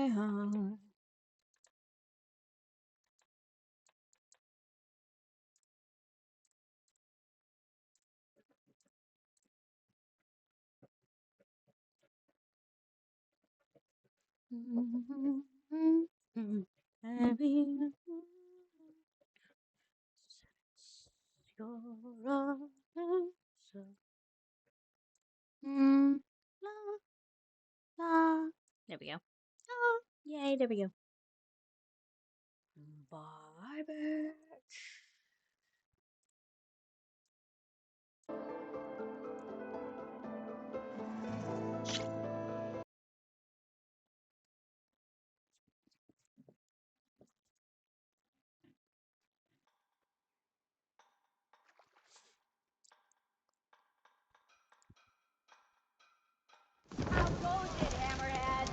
my heart. Having your answer. La, la. There we go. Oh, yay, there we go. Bye, bitch. How goes it, Hammerhead?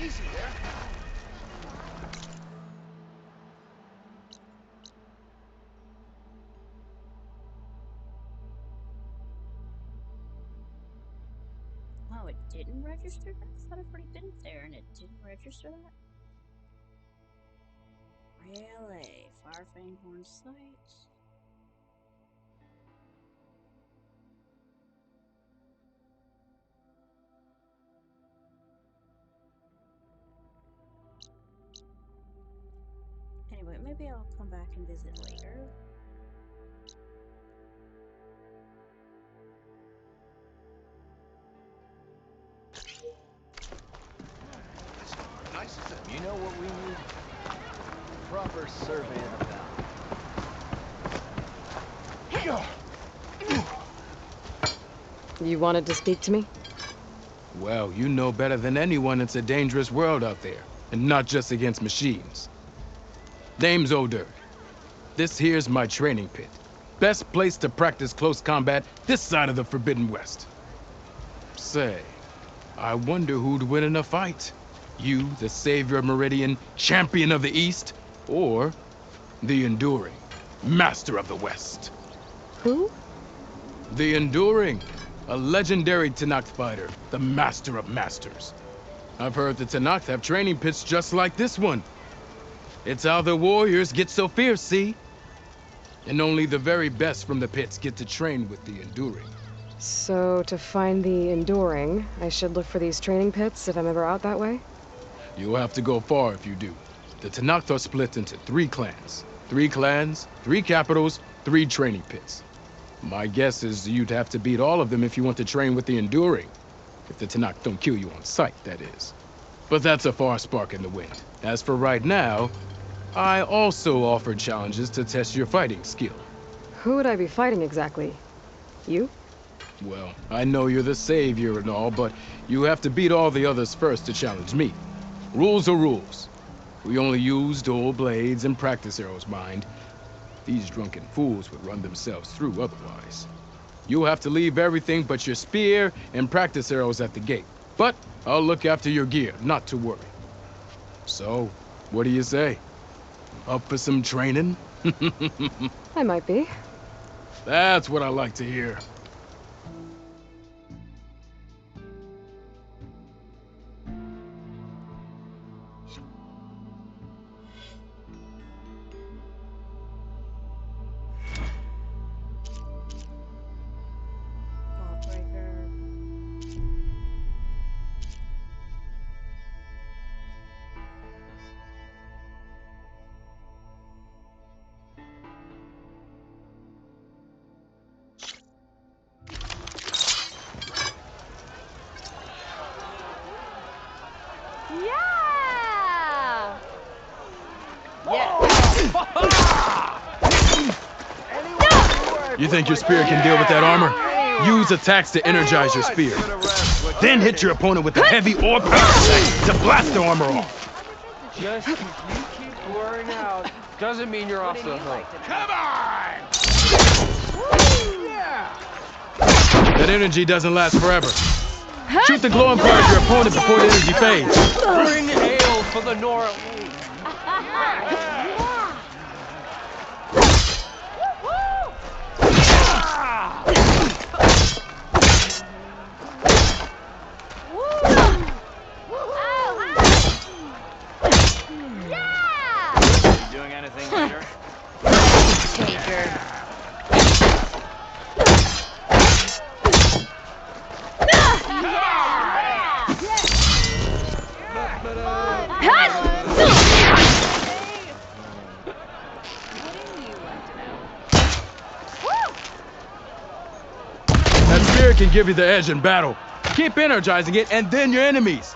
Easy there. Oh, it didn't register that? I thought I'd already been there and it didn't register that? Really? Firefang Horn Sites? Anyway, maybe I'll come back and visit later. Nice as that. You know what we need? Proper survey of the valley. You wanted to speak to me? Well, you know better than anyone it's a dangerous world out there, and not just against machines. Name's O'Dur. This here's my training pit. Best place to practice close combat this side of the Forbidden West. Say, I wonder who'd win in a fight. You, the savior of Meridian, champion of the East, or the Enduring, master of the West. Who? The Enduring, a legendary Tenakth fighter, the master of masters. I've heard the Tenakth have training pits just like this one. It's how the warriors get so fierce, see? And only the very best from the pits get to train with the Enduring. So, to find the Enduring, I should look for these training pits if I'm ever out that way? You'll have to go far if you do. The Tenakth are split into 3 clans. 3 clans, 3 capitals, 3 training pits. My guess is you'd have to beat all of them if you want to train with the Enduring. If the Tenakth don't kill you on sight, that is. But that's a far spark in the wind. As for right now, I also offer challenges to test your fighting skill. Who would I be fighting exactly? You? Well, I know you're the savior and all, but you have to beat all the others first to challenge me. Rules are rules. We only use dual blades and practice arrows, mind. These drunken fools would run themselves through otherwise. You'll have to leave everything but your spear and practice arrows at the gate. But I'll look after your gear, not to worry. So, what do you say? Up for some training? I might be. That's what I like to hear. Lawbreaker. Yeah! You think your spear can deal with that armor? Use attacks to energize your spear. Then hit your opponent with a heavy or power attack to blast the armor off. Just because you keep blurring out doesn't mean you're off the hook. Come on! That energy doesn't last forever. Shoot the glowing part of your opponent before the energy fades. Bring ale for the Nora. can give you the edge in battle. Keep energizing it, and then your enemies.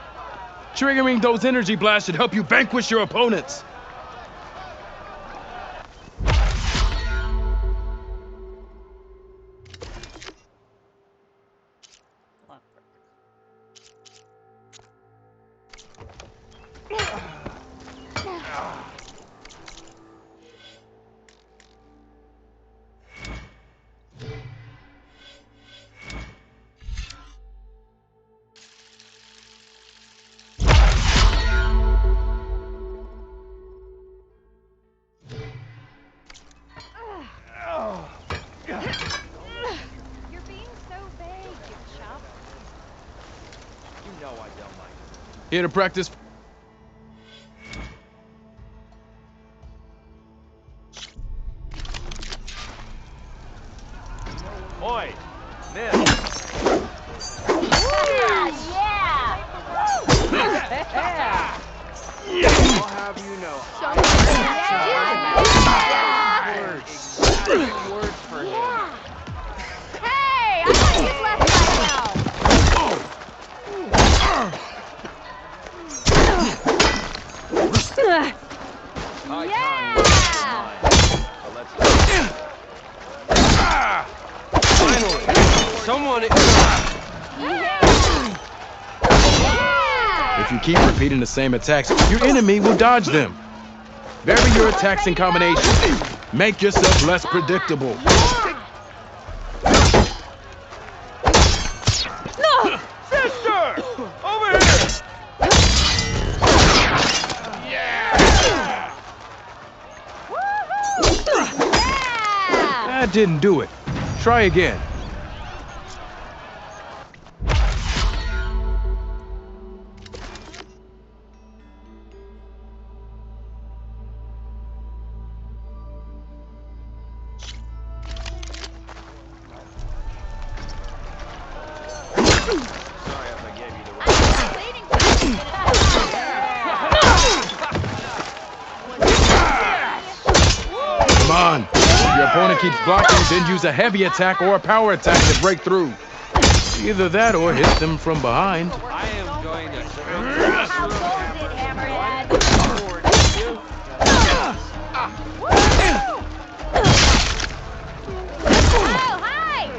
Triggering those energy blasts should help you vanquish your opponents. You're being so vague, you chump. You know I don't like it. Here to practice. Oi! Miss! I'll have you know. Words for him. Hey, I thought you left High Yeah! time is mine. So let's... Finally! Someone... If you keep repeating the same attacks, your enemy will dodge them. Vary your attacks and combinations. Make yourself less predictable. Sister! Over here! Yeah! That didn't do it. Try again. Sorry if I gave you the wrong... Come on. If your opponent keeps blocking, then use a heavy attack or a power attack to break through. Either that or hit them from behind. I am going to... How goes it, Hammerhead? Oh, hi!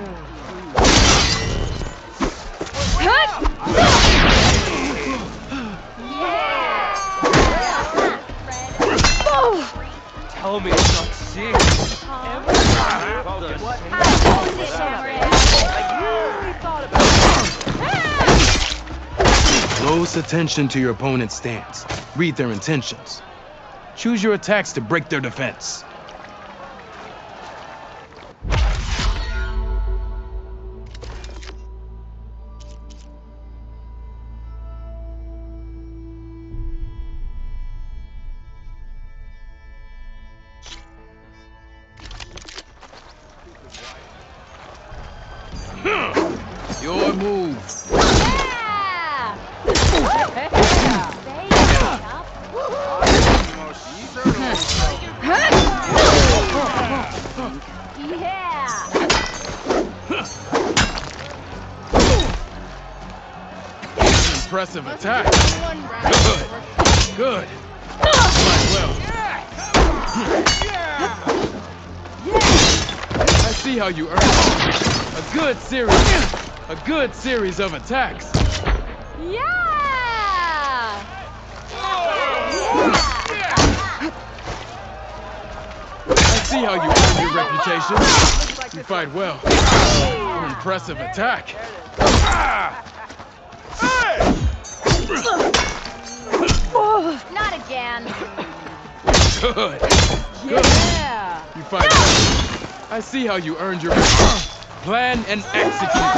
Tell me it's not serious. How goes it, Hammerhead? Close attention to your opponent's stance. Read their intentions. Choose your attacks to break their defense. Your move. Impressive attack. Good. Good. Quite well. I see how you earned a good series of attacks. I see how you earned your reputation. You fight well. Impressive attack. Not again. Good. Good. You fight well. I see how you earned your reputation. Plan and execute.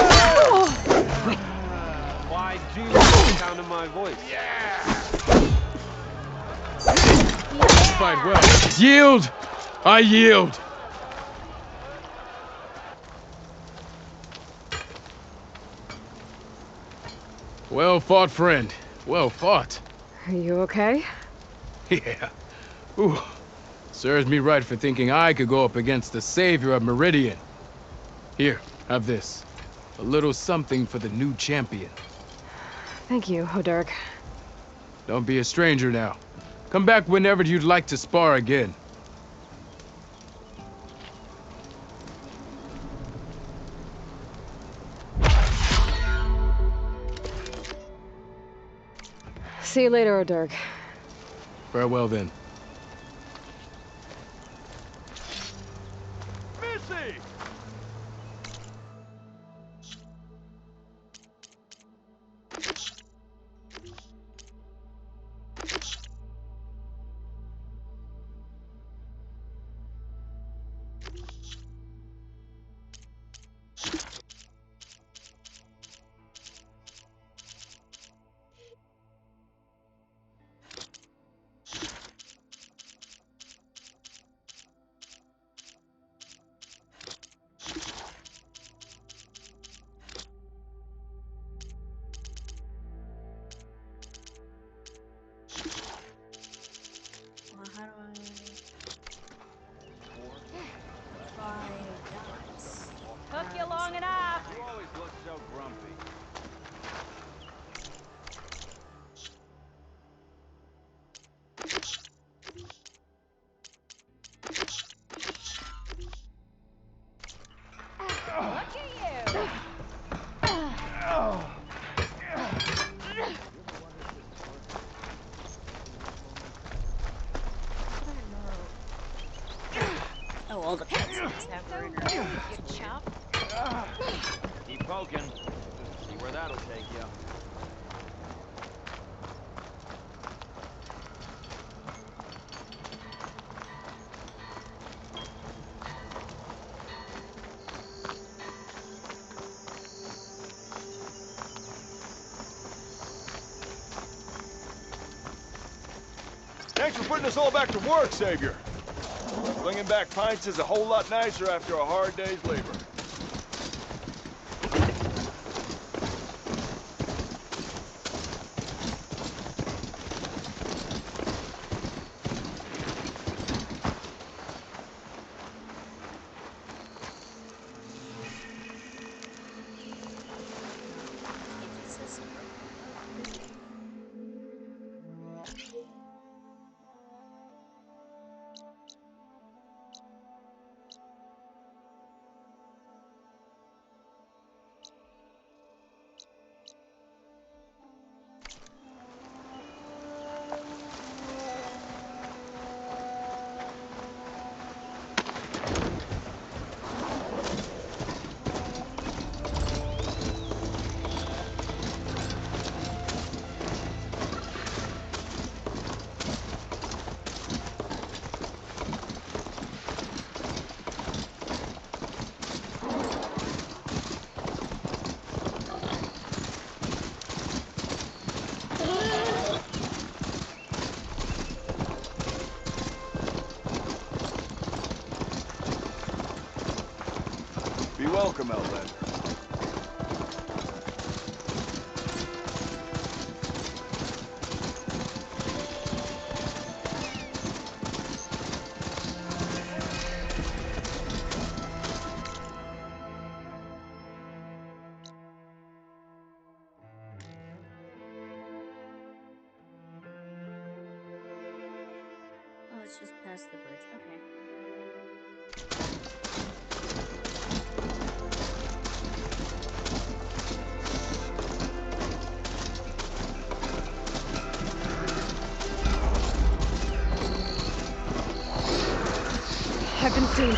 Why do the sound of my voice? You fight well. Yield! I yield! Well fought, friend. Well fought. Are you okay? Yeah. Ooh. Serves me right for thinking I could go up against the savior of Meridian. Here, have this. A little something for the new champion. Thank you, Hodurk. Don't be a stranger now. Come back whenever you'd like to spar again. See you later, Hodurk. Farewell then. Missy! Well, how do I... Five dots. Took you long enough. You always look so grumpy. Look at you. Oh, all the cutscenes have So her in rude, her. you chump. Keep poking. See where that'll take you. Thanks for putting us all back to work, Savior. Bringing back pints is a whole lot nicer after a hard day's labor. It just says something. Be welcome, Outlander. Oh, it's just past the bridge. Okay. I've been seen.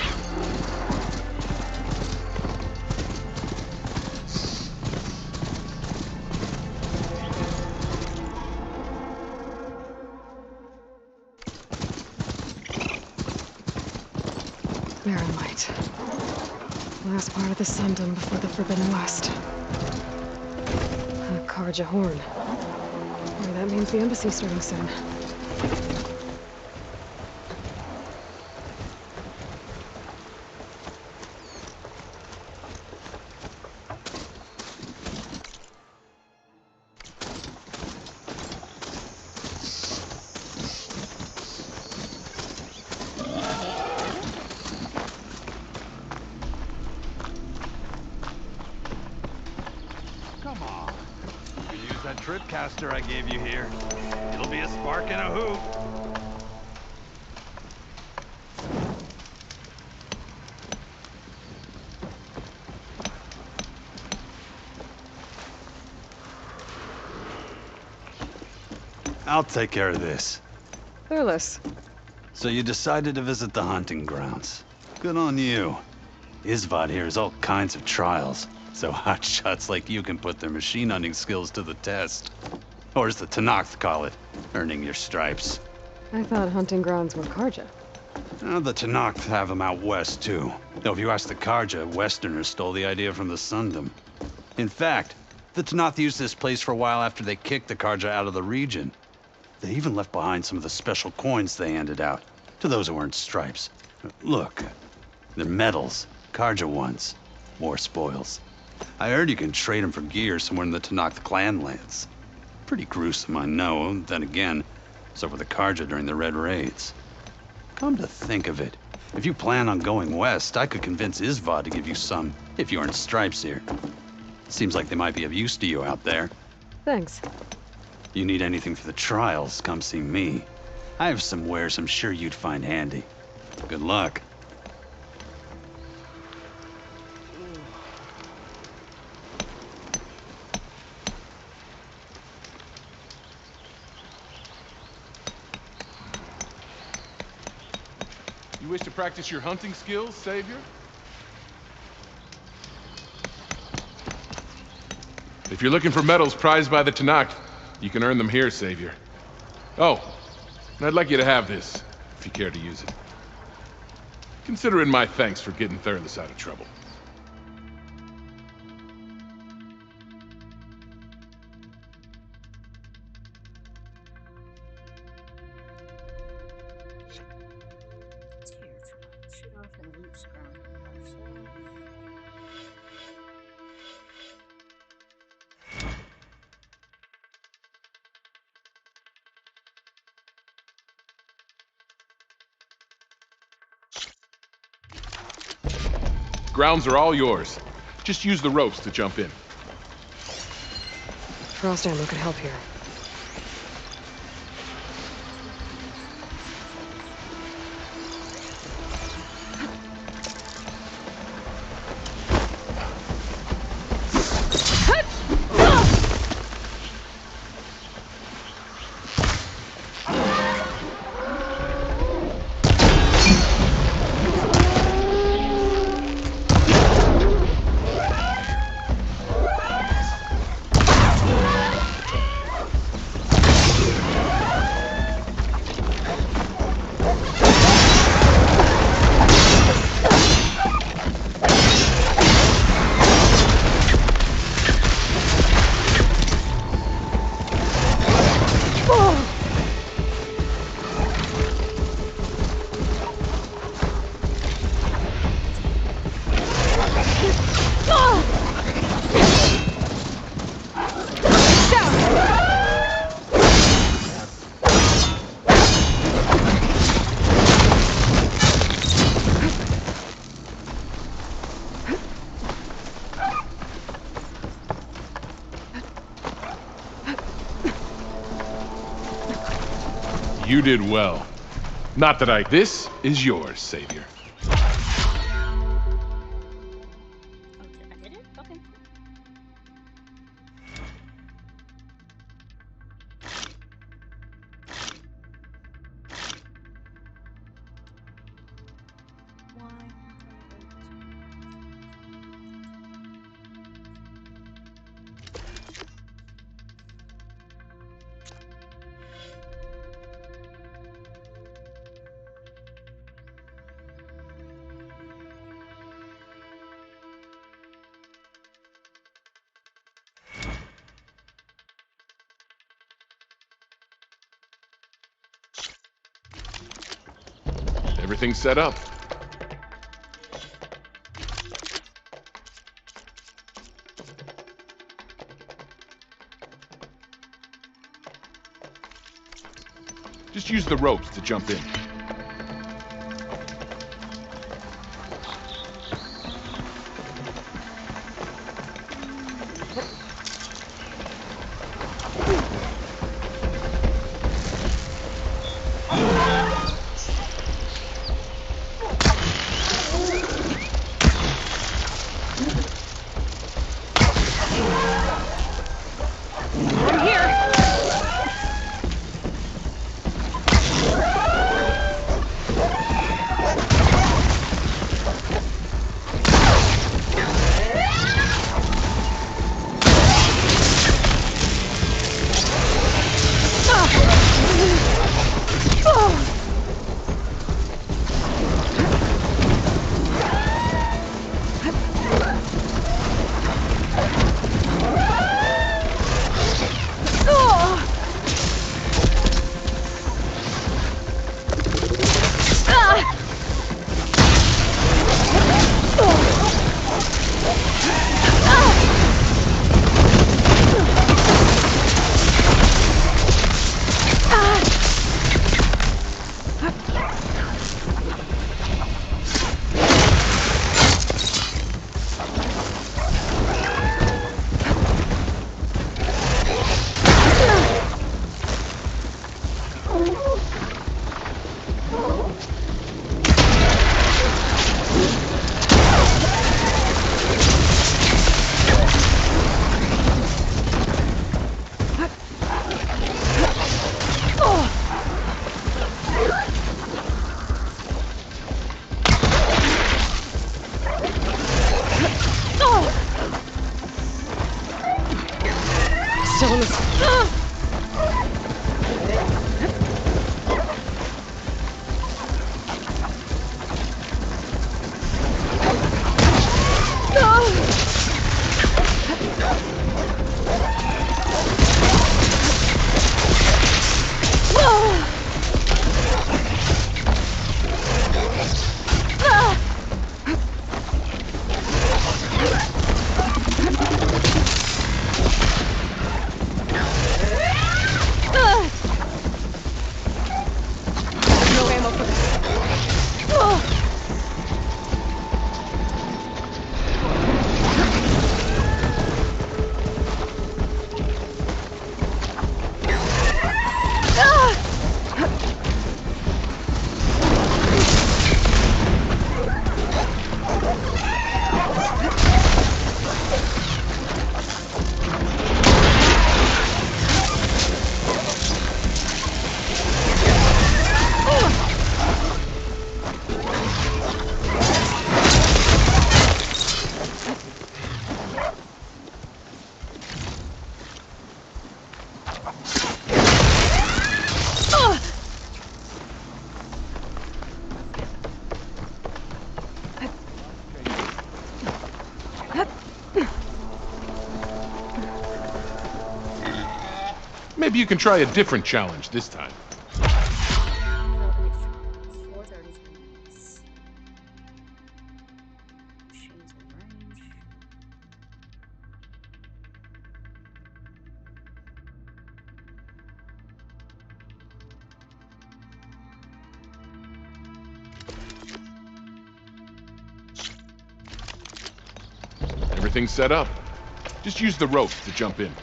Barren Light. Last part of the Sundom before the Forbidden West. Karja Horn. Maybe that means the embassy's starting soon. that tripcaster I gave you here. It'll be a spark and a hoop. I'll take care of this. Thurlis. So you decided to visit the hunting grounds. Good on you. Isvad here has all kinds of trials, so hotshots like you can put their machine hunting skills to the test. Or as the Tenakth call it, earning your stripes. I thought hunting grounds were Karja. The Tenakth have them out west, too. Though if you ask the Karja, Westerners stole the idea from the Sundom. In fact, the Tenakth used this place for a while after they kicked the Karja out of the region. They even left behind some of the special coins they handed out to those who earned stripes. Look, they're medals, Karja ones, more spoils. I heard you can trade them for gear somewhere in the Tenakth clan lands. Pretty gruesome, I know. Then again, so were the Karja during the Red Raids. Come to think of it, if you plan on going west, I could convince Isvad to give you some, if you earn stripes here. Seems like they might be of use to you out there. Thanks. You need anything for the trials, come see me. I have some wares I'm sure you'd find handy. Good luck. You wish to practice your hunting skills, Savior? If you're looking for medals prized by the Tenakth, you can earn them here, Savior. Oh, and I'd like you to have this, if you care to use it. Consider it my thanks for getting Thurlis out of trouble. Shoot off and loops ground. Grounds are all yours. Just use the ropes to jump in. Frost ammo could help here. You did well. Not that I... This is yours, Savior. Oh, I did it? Okay. Why? Everything's set up. Just use the ropes to jump in. I'm here! Still in this. No ammo for this. Maybe you can try a different challenge this time. Failed the next challenge. 4:33 minutes. Machines in range. Everything's set up. Just use the ropes to jump in.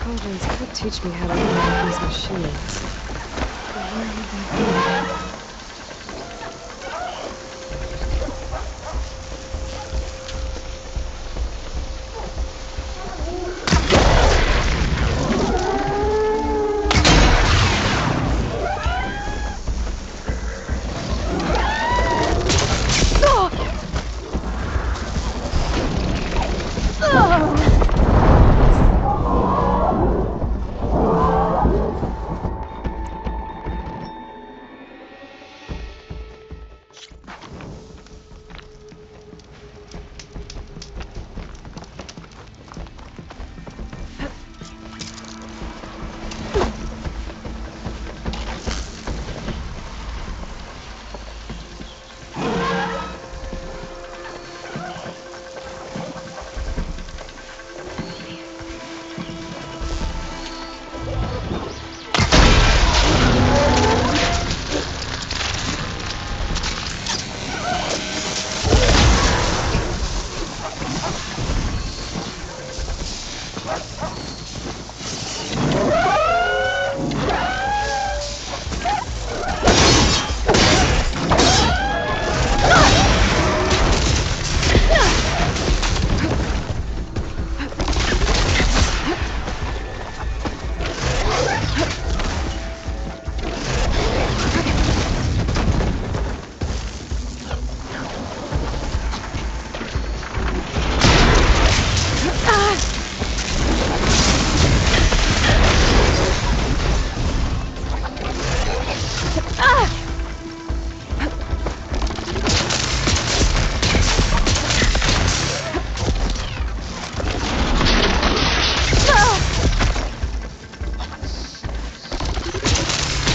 Cauldrons could teach me how to operate these machines. But where would they be?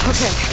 Okay.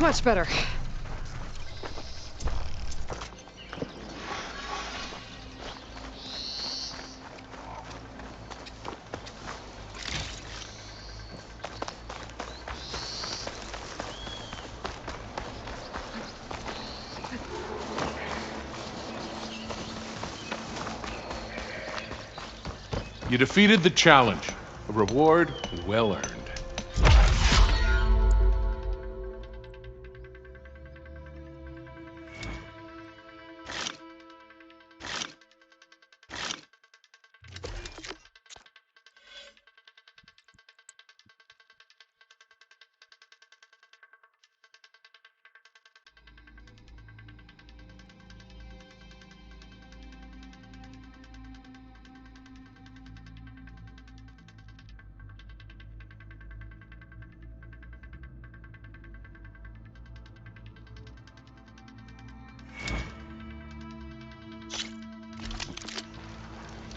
Much better. You defeated the challenge. A reward well earned.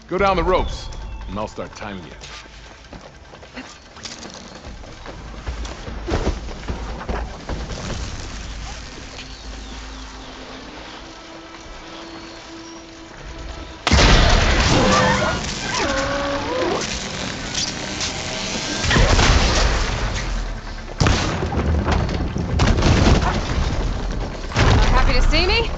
Go down the ropes, and I'll start timing you. Happy to see me?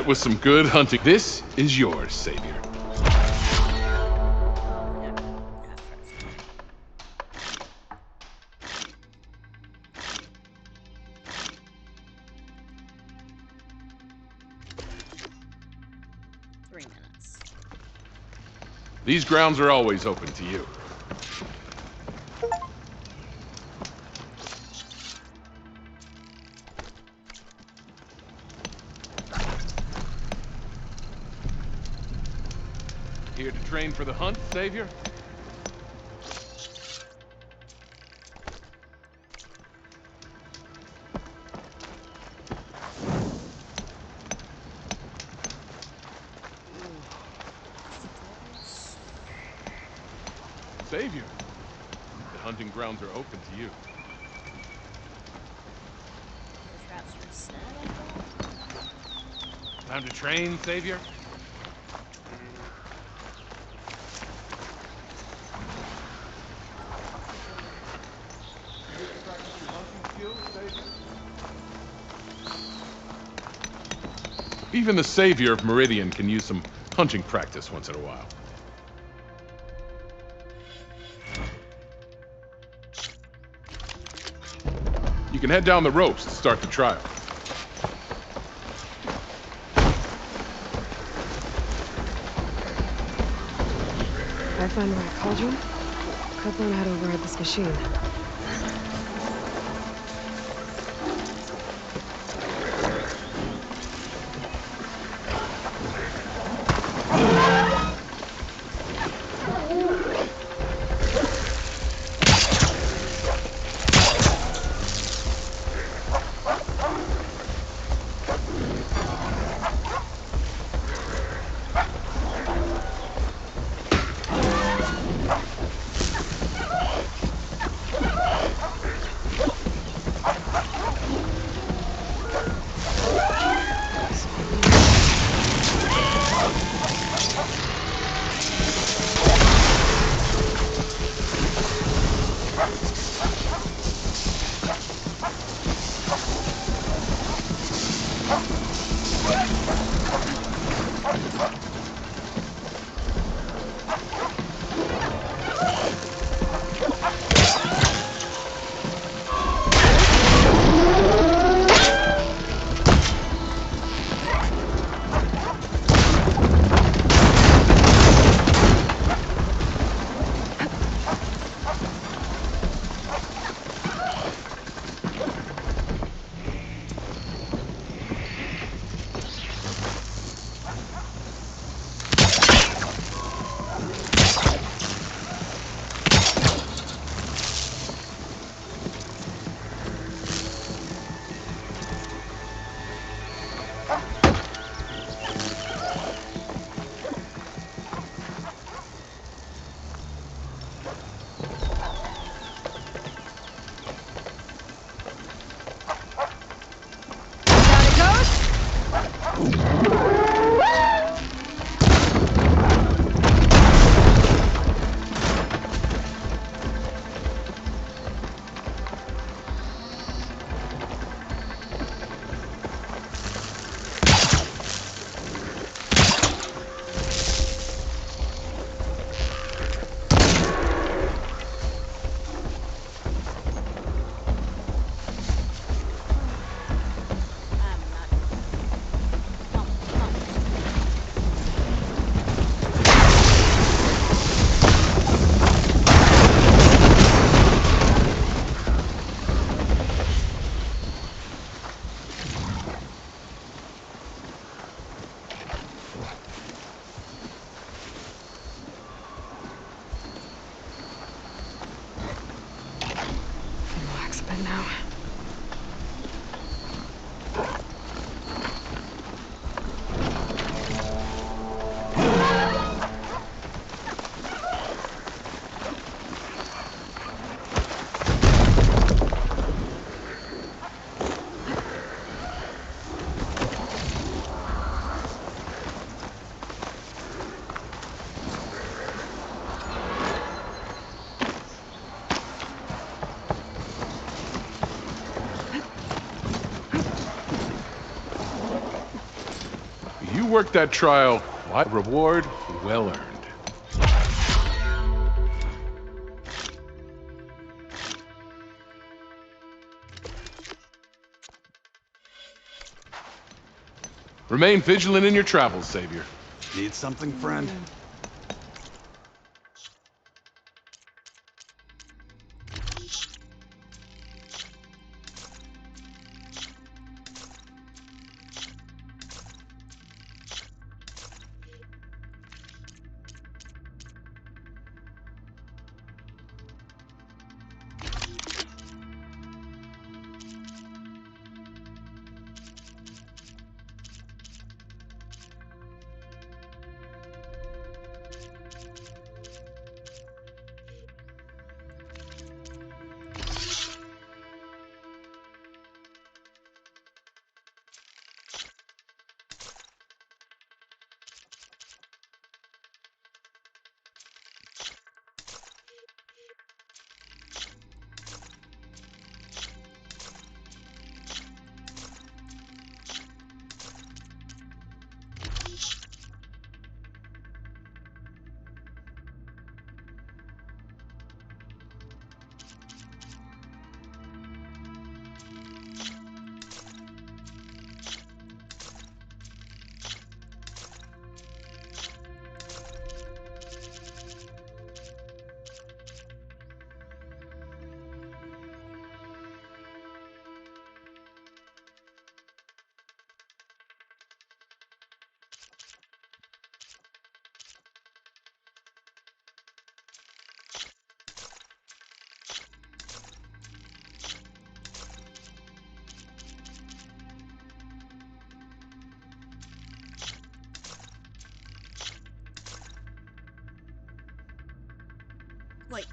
met with some good hunting. This is yours, Savior. Oh, yeah. Yeah, first. 3 minutes. These grounds are always open to you. Here to train for the hunt, Savior? Savior, the hunting grounds are open to you. The traps reset, I thought. Time to train, Savior? Even the Savior of Meridian can use some hunting practice once in a while. You can head down the ropes to start the trial. If I find the right cauldron, I'll learn how to override this machine. work that trial. Why? Reward well earned. Remain vigilant in your travels, Savior. Need something, friend? Wait.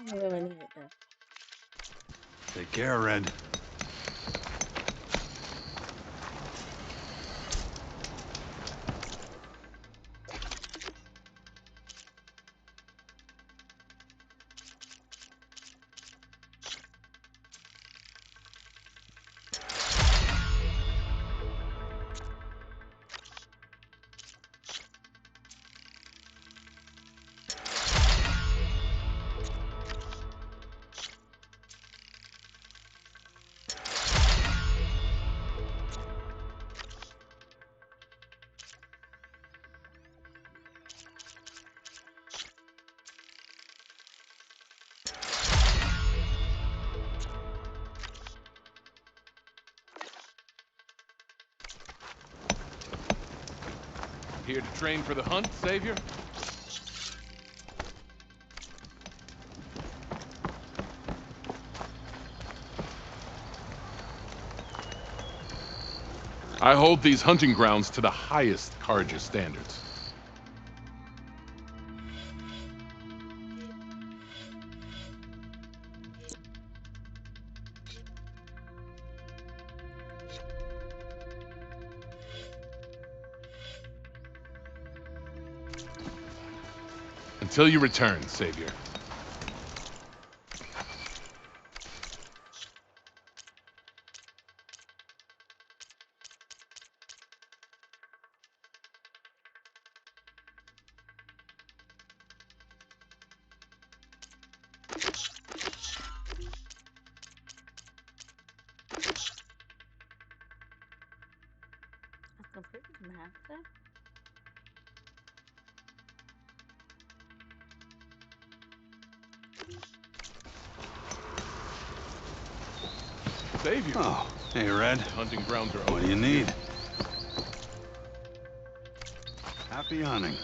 I don't really need it though. Take care, Red. Here to train for the hunt, Savior? I hold these hunting grounds to the highest Carja standards. Until you return, Savior. completed the map though. Savior. Oh, hey, Red. Hunting grounds are What do open you to need? Happy hunting.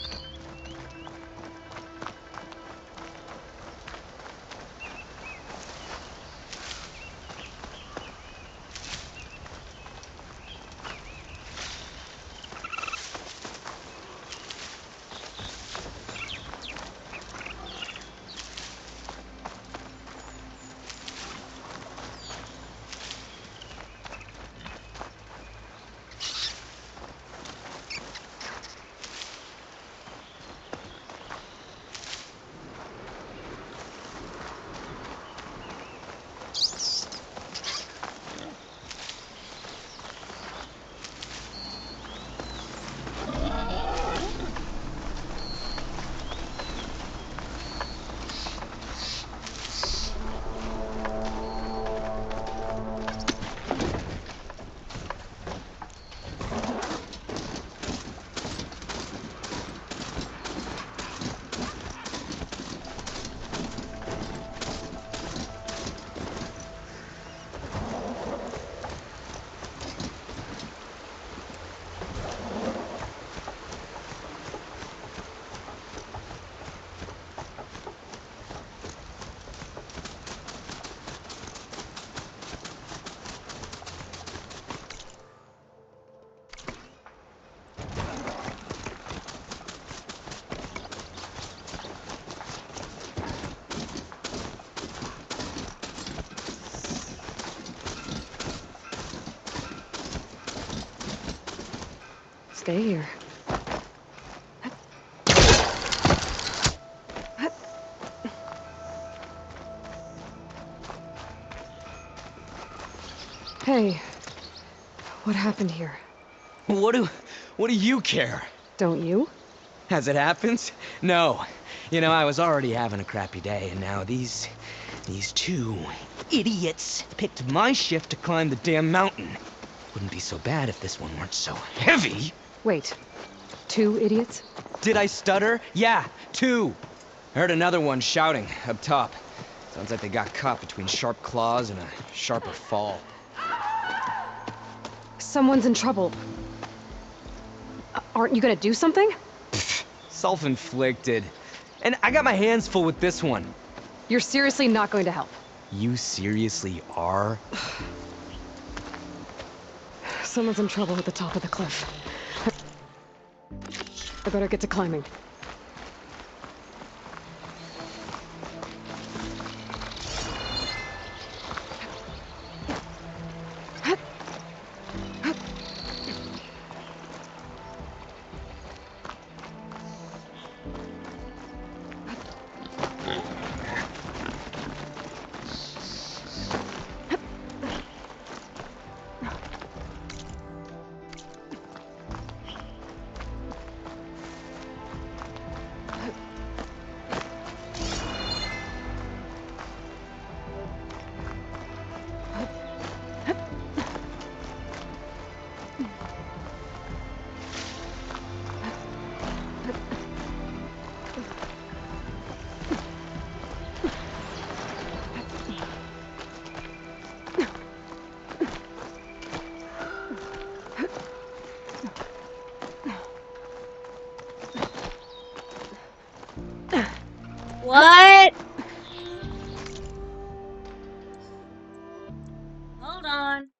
Stay here. Hey, what happened here? What do you care? Don't you? As it happens? No. You know, I was already having a crappy day, and now these two idiots picked my shift to climb the damn mountain. Wouldn't be so bad if this one weren't so heavy. Wait, 2 idiots? Did I stutter? Yeah, 2. Heard another one shouting up top. Sounds like they got caught between sharp claws and a sharper fall. Someone's in trouble. Aren't you gonna do something? Self-inflicted. And I got my hands full with this one. You're seriously not going to help. You seriously are? Someone's in trouble at the top of the cliff. I better get to climbing. What? Hold on.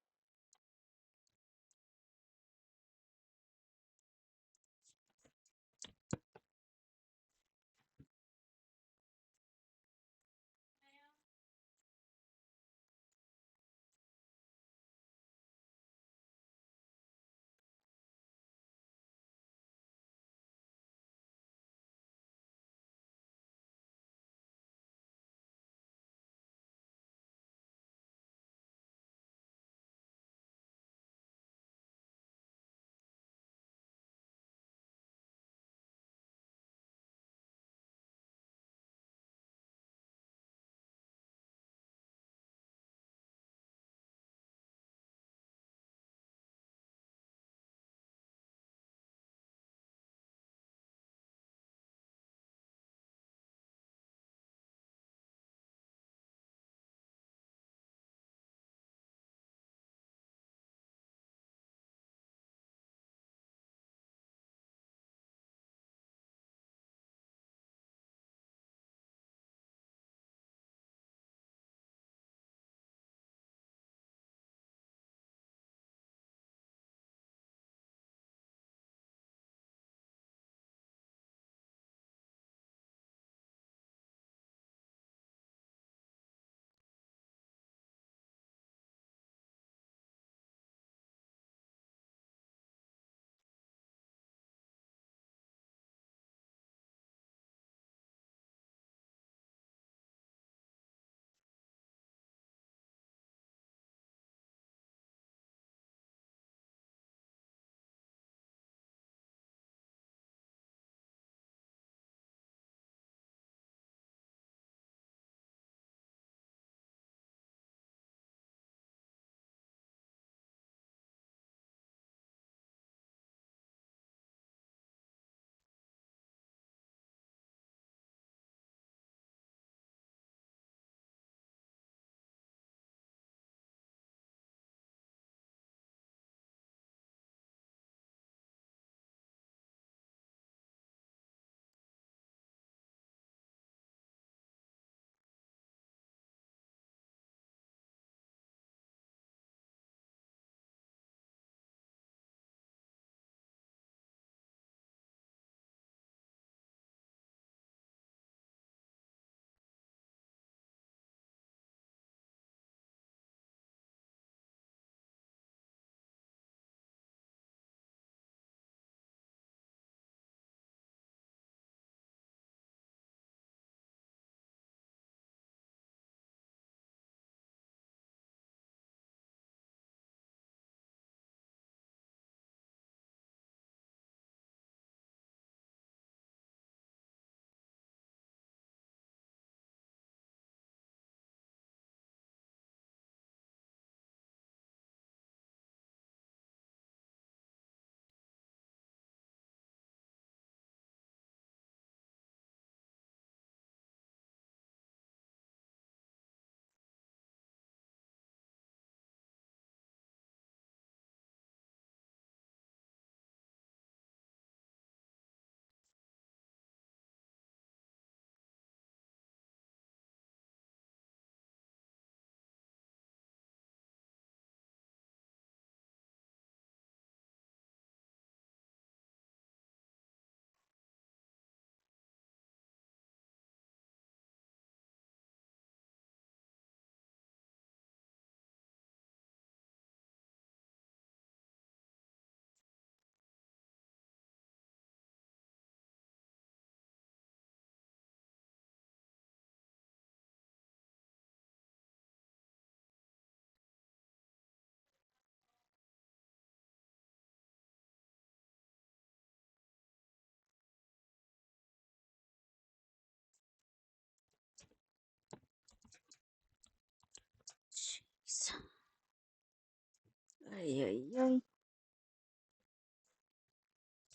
Ay, ay, ay.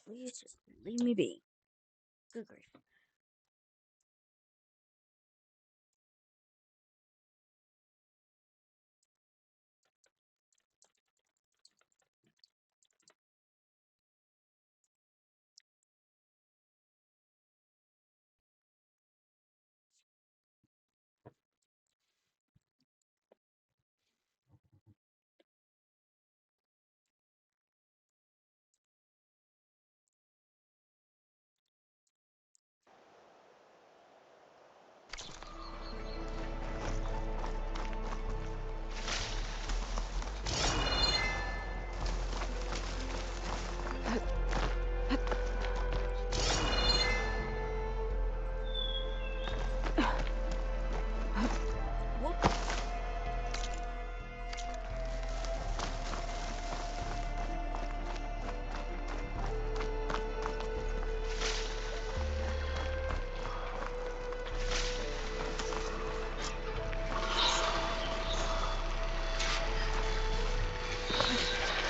Please just leave me be. Good grief.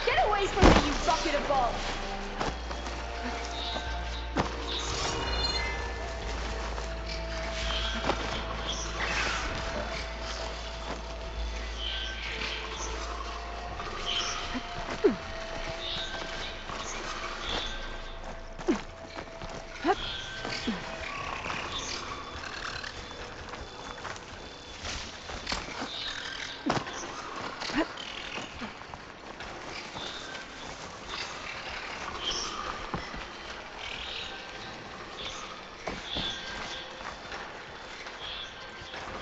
Get away from me, you bucket of balls!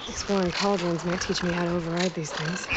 Exploring cauldrons might teach me how to override these things.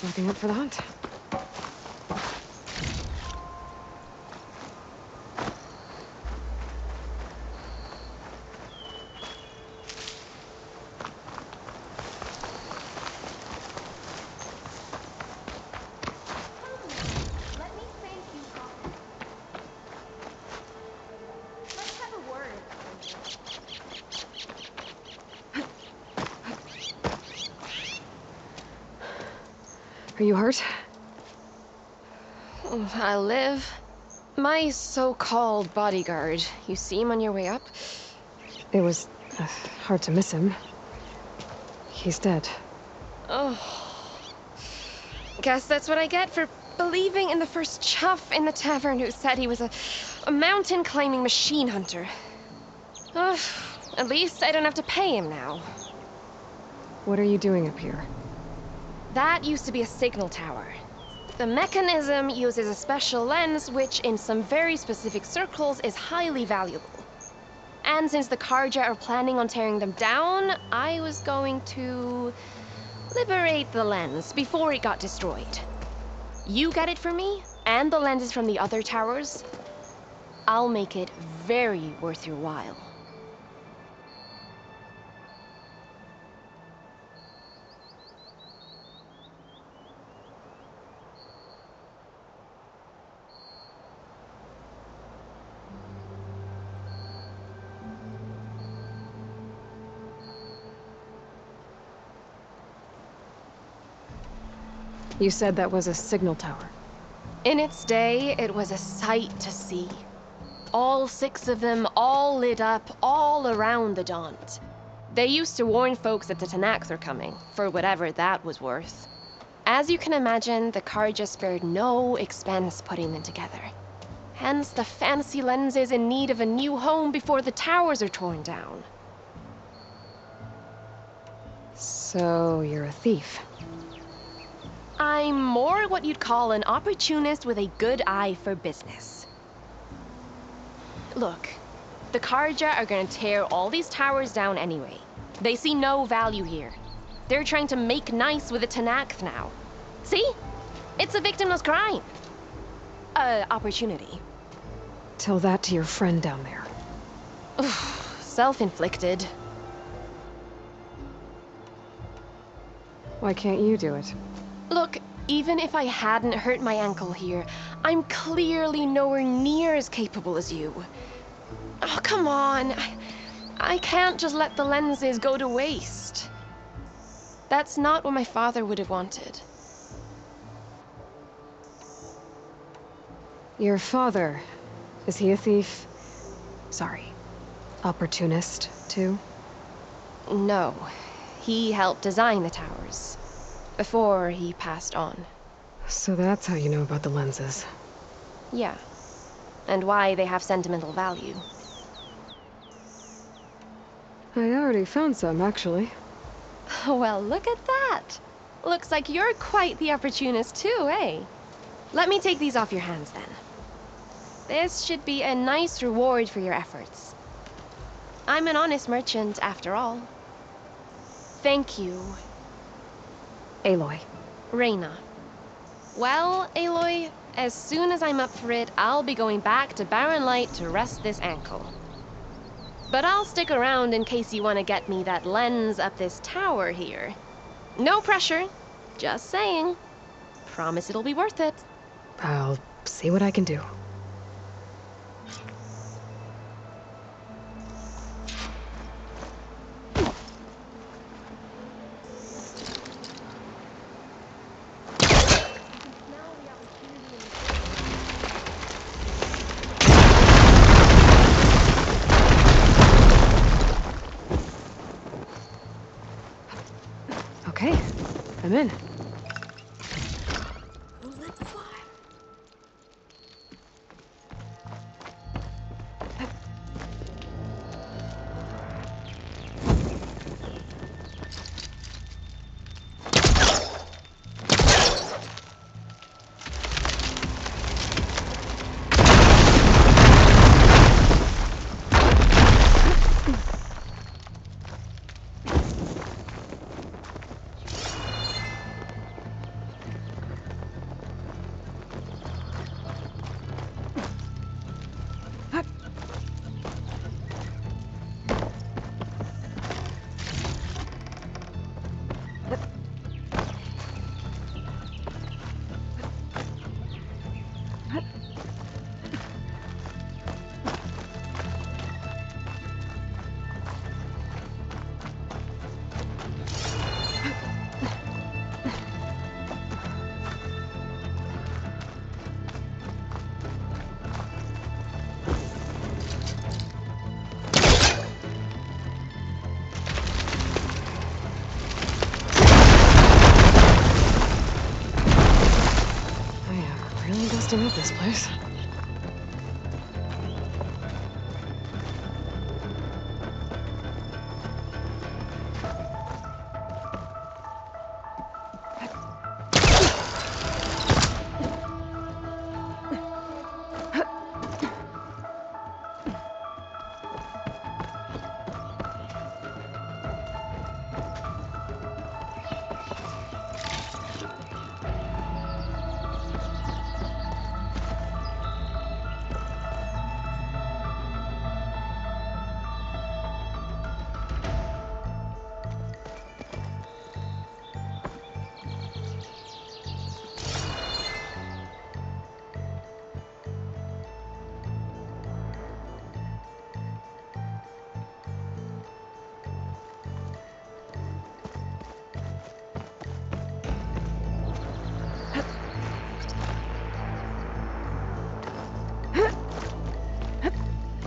Looking up for the hunt. Let me thank you, Papa. Let's have a word. Are you hurt? I live. My so-called bodyguard. You see him on your way up? It was hard to miss him. He's dead. Oh. Guess that's what I get for believing in the first chuff in the tavern who said he was a mountain-climbing machine hunter. Ugh. At least I don't have to pay him now. What are you doing up here? That used to be a signal tower. The mechanism uses a special lens which, in some very specific circles, is highly valuable. And since the Carja are planning on tearing them down, I was going to liberate the lens before it got destroyed. You get it for me, and the lenses from the other towers. I'll make it very worth your while. You said that was a signal tower. In its day, it was a sight to see. All 6 of them, all lit up, all around the Daunt. They used to warn folks that the Tanax are coming, for whatever that was worth. As you can imagine, the Carja spared no expense putting them together. Hence the fancy lenses in need of a new home before the towers are torn down. So, you're a thief. I'm more what you'd call an opportunist with a good eye for business. Look, the Carja are gonna tear all these towers down anyway. They see no value here. They're trying to make nice with the Tanax now. See? It's a victimless crime. Opportunity. Tell that to your friend down there. Self-inflicted. Why can't you do it? Look, even if I hadn't hurt my ankle here, I'm clearly nowhere near as capable as you. Oh, come on. I can't just let the lenses go to waste. That's not what my father would have wanted. Your father, is he a thief? Sorry, opportunist, too? No, he helped design the towers. Before he passed on. So that's how you know about the lenses. Yeah. And why they have sentimental value. I already found some, actually. Well, look at that. Looks like you're quite the opportunist too, eh? Let me take these off your hands then. This should be a nice reward for your efforts. I'm an honest merchant, after all. Thank you. Aloy. Reyna. Well, Aloy, as soon as I'm up for it, I'll be going back to Barren Light to rest this ankle. But I'll stick around in case you want to get me that lens up this tower here. No pressure. Just saying. Promise it'll be worth it. I'll see what I can do. Okay, I'm in. Who lit the fire? Really dusting up this place.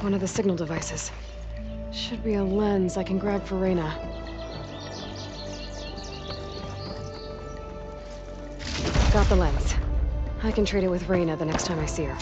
One of the signal devices. Should be a lens I can grab for Reyna. Got the lens. I can trade it with Reyna the next time I see her.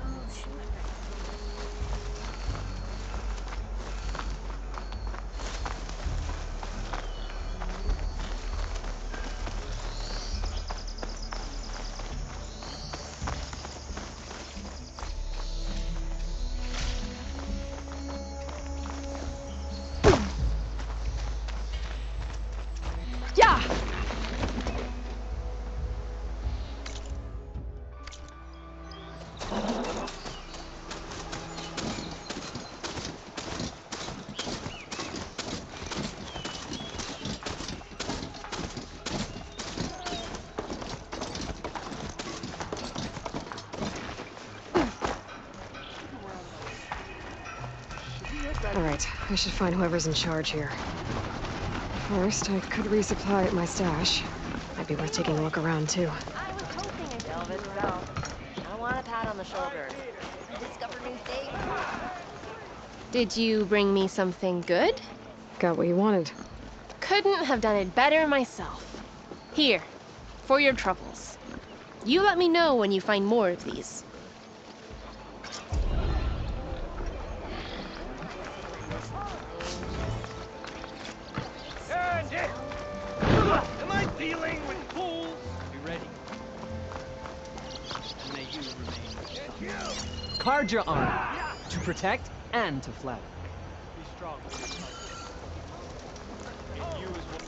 Oh, shit. Yeah! Alright, I should find whoever's in charge here. First, I could resupply at my stash. Might be worth taking a look around, too. I was hoping I'd delve itself. I want a pat on the shoulder. I discovered new things. Did you bring me something good? Got what you wanted. Couldn't have done it better myself. Here, for your troubles. You let me know when you find more of these. Am I dealing with fools? Be ready. And may you remain Carja armor. To protect and to flatter. Be strong. If you is what...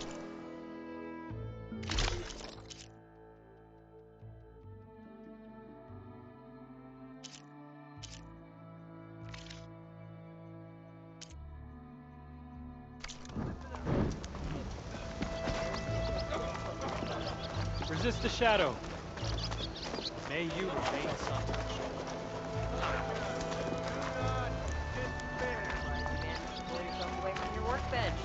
Resist the shadow. May you remain sun. Pull yourself away from your workbench.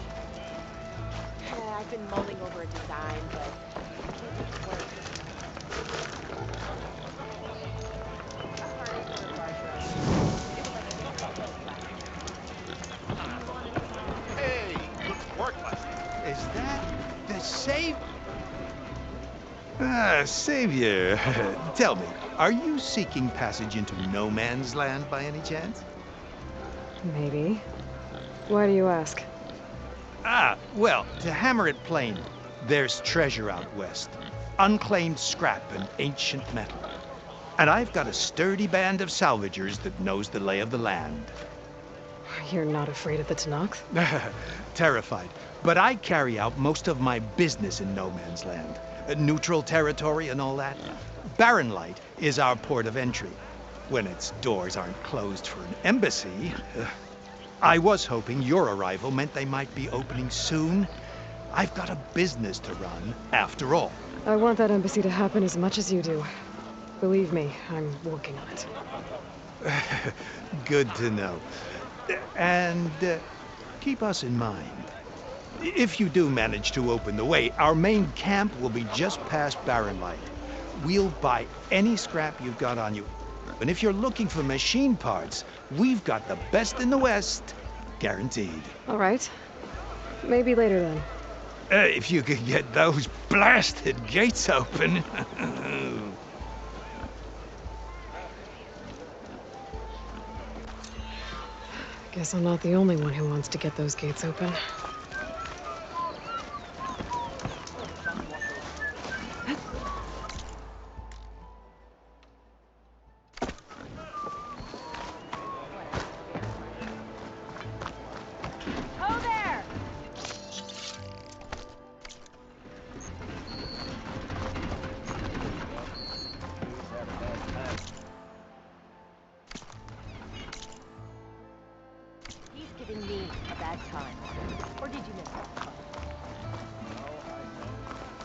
I've been mulling over a design, but it didn't work. A harness for a car truck. It was like a Savior, tell me, are you seeking passage into no man's land by any chance? Maybe. Why do you ask? Well, to hammer it plain, there's treasure out west. Unclaimed scrap and ancient metal. And I've got a sturdy band of salvagers that knows the lay of the land. You're not afraid of the Tenakth? Terrified. But I carry out most of my business in no man's land. Neutral territory and all that. Barren Light is our port of entry. When its doors aren't closed for an embassy. I was hoping your arrival meant they might be opening soon. I've got a business to run, after all. I want that embassy to happen as much as you do. Believe me, I'm working on it. Good to know. And keep us in mind. If you do manage to open the way, our main camp will be just past Barren Light. We'll buy any scrap you've got on you. And if you're looking for machine parts, we've got the best in the West. Guaranteed. All right. Maybe later then. If you could get those blasted gates open. Guess I'm not the only one who wants to get those gates open.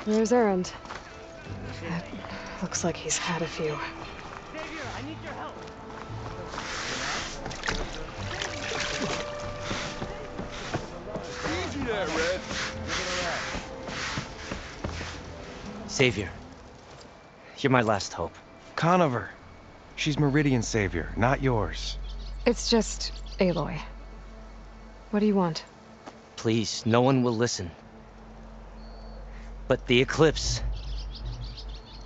There's Erend. Looks like he's had a few. Savior, I need your help. Easy there, Red. Savior, you're my last hope. Conover. She's Meridian's savior, not yours. It's just Aloy. What do you want? Please, no one will listen. But the Eclipse...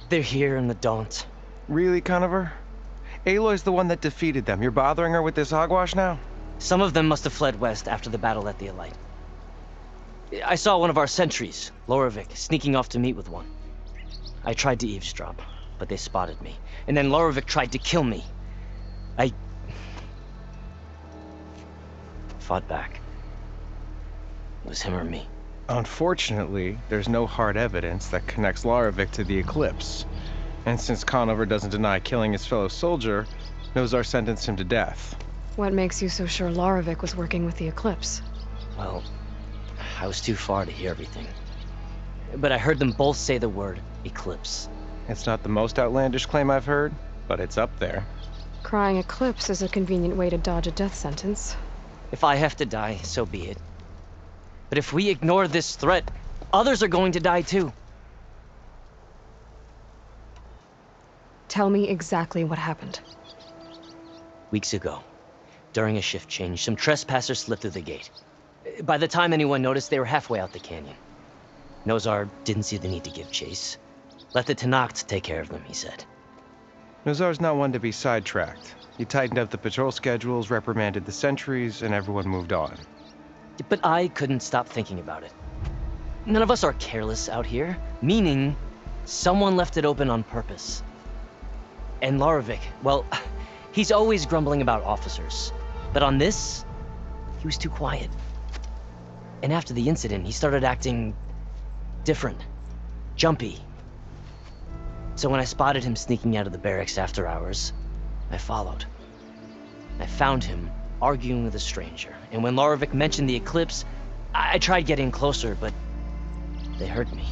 they're here in the Daunt. Really, Conover? Aloy's the one that defeated them. You're bothering her with this hogwash now? Some of them must have fled west after the battle at the Elite. I saw one of our sentries, Loravik, sneaking off to meet with one. I tried to eavesdrop, but they spotted me. And then Loravik tried to kill me. I... fought back. It was him or me. Unfortunately, there's no hard evidence that connects Loravik to the Eclipse. And since Conover doesn't deny killing his fellow soldier, Nozar sentenced him to death. What makes you so sure Loravik was working with the Eclipse? Well, I was too far to hear everything. But I heard them both say the word Eclipse. It's not the most outlandish claim I've heard, but it's up there. Crying Eclipse is a convenient way to dodge a death sentence. If I have to die, so be it. But if we ignore this threat, others are going to die too. Tell me exactly what happened. Weeks ago, during a shift change, some trespassers slipped through the gate. By the time anyone noticed, they were halfway out the canyon. Nozar didn't see the need to give chase. Let the Tenakth take care of them, he said. Nozar's not one to be sidetracked. He tightened up the patrol schedules, reprimanded the sentries, and everyone moved on. But I couldn't stop thinking about it. None of us are careless out here, meaning someone left it open on purpose. And Loravik, well, he's always grumbling about officers. But on this, he was too quiet. And after the incident, he started acting different, jumpy. So when I spotted him sneaking out of the barracks after hours, I followed. I found him arguing with a stranger. And when Loravik mentioned the Eclipse, I tried getting closer, but they heard me.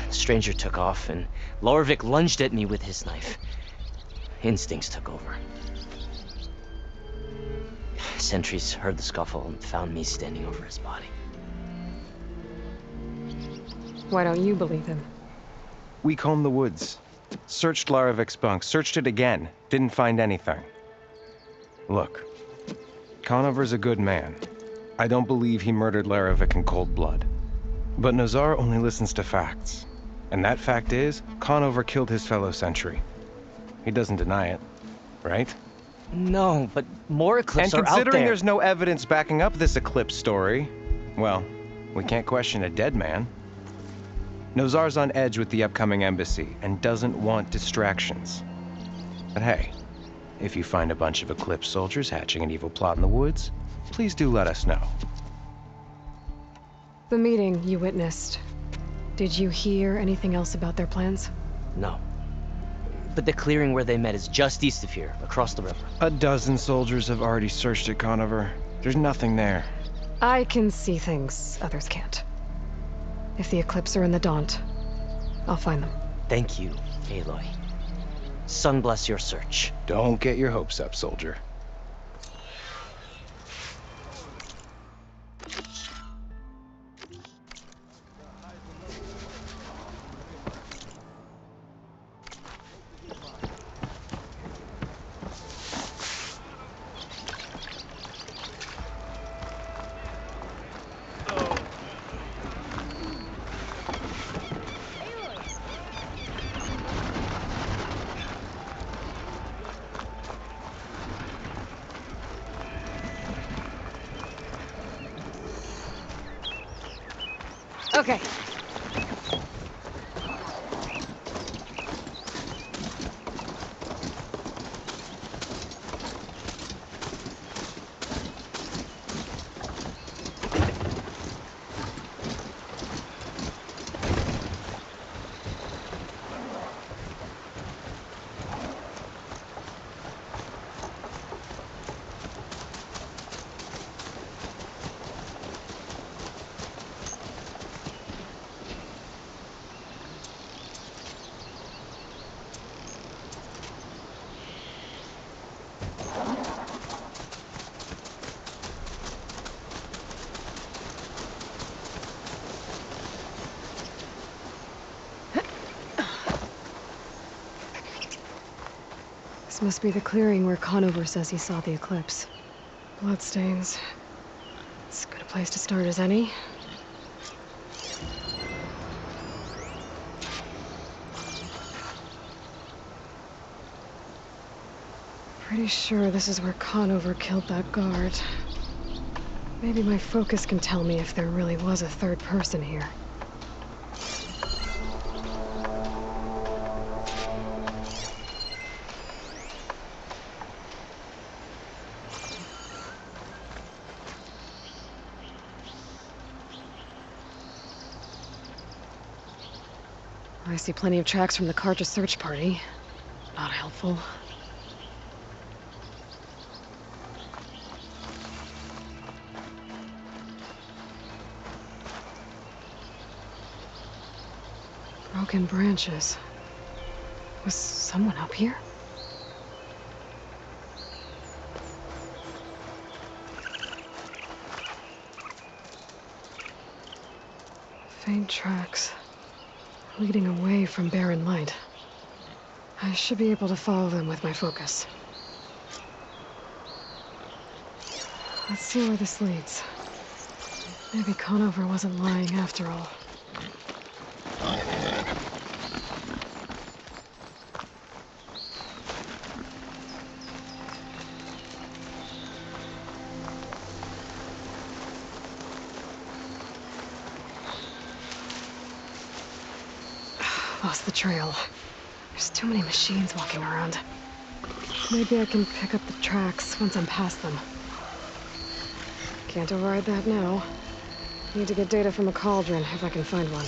The stranger took off, and Loravik lunged at me with his knife. Instincts took over. Sentries heard the scuffle and found me standing over his body. Why don't you believe him? We combed the woods. Searched Loravik's bunk, searched it again. Didn't find anything. Look, Conover's a good man. I don't believe he murdered Loravik in cold blood. But Nozar only listens to facts. And that fact is, Conover killed his fellow sentry. He doesn't deny it, right? No, but more Eclipse And are out considering there. there's no evidence backing up this Eclipse story, well, we can't question a dead man. Nozar's on edge with the upcoming embassy and doesn't want distractions. But hey, if you find a bunch of Eclipse soldiers hatching an evil plot in the woods, please do let us know. The meeting you witnessed. Did you hear anything else about their plans? No. But the clearing where they met is just east of here, across the river. A dozen soldiers have already searched it, Conover. There's nothing there. I can see things others can't. If the Eclipse are in the Daunt, I'll find them. Thank you, Aloy. Sun bless your search. Don't get your hopes up, soldier. Okay. This must be the clearing where Conover says he saw the Eclipse. Bloodstains. As good a place to start as any. Pretty sure this is where Conover killed that guard. Maybe my focus can tell me if there really was a third person here. I see plenty of tracks from the Carja search party. Not helpful. Broken branches. Was someone up here? Faint tracks. Leading away from Barren Light. I should be able to follow them with my focus. Let's see where this leads. Maybe Conover wasn't lying after all. Lost the trail. There's too many machines walking around. Maybe I can pick up the tracks once I'm past them. Can't override that now. Need to get data from a cauldron if I can find one.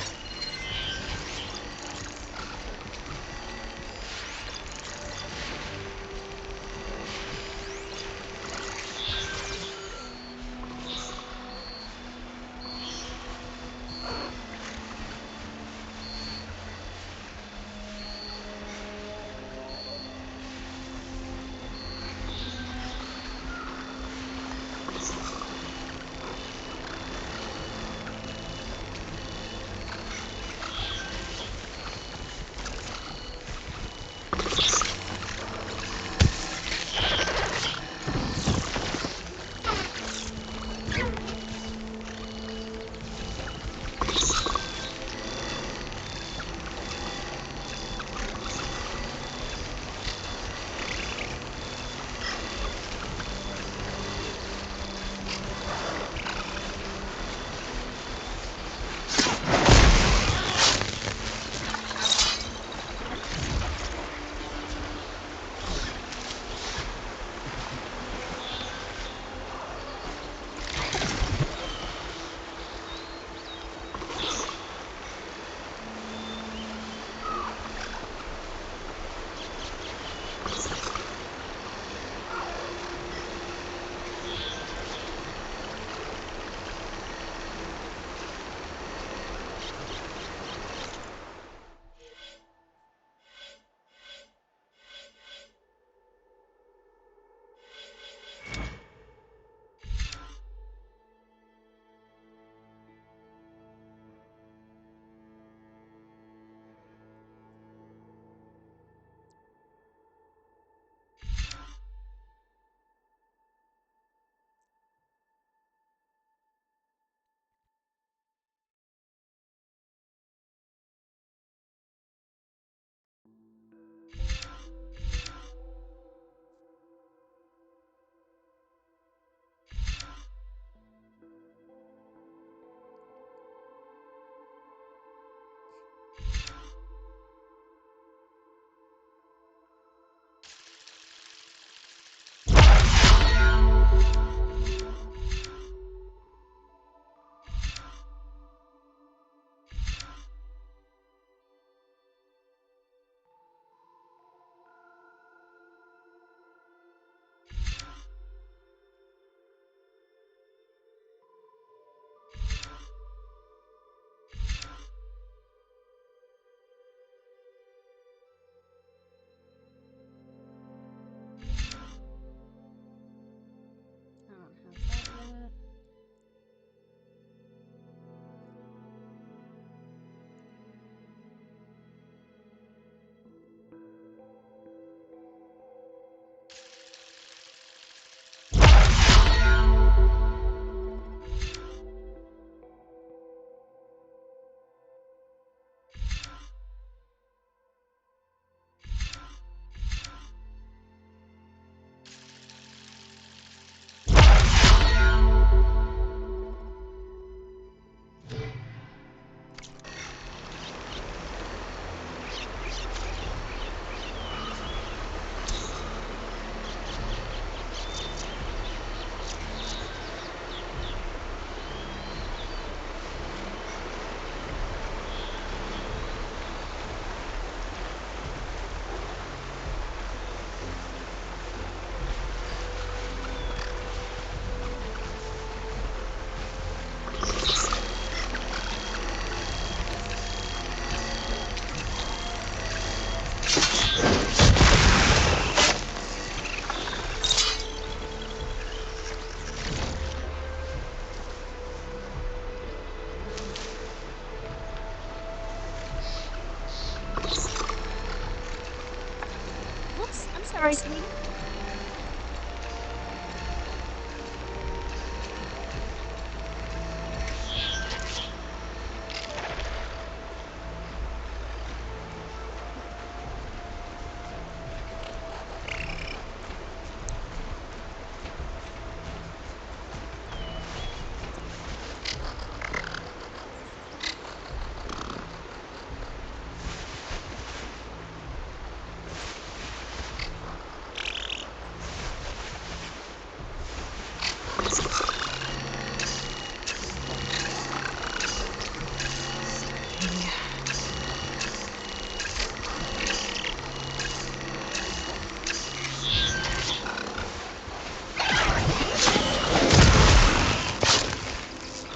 Sorry, sweetie.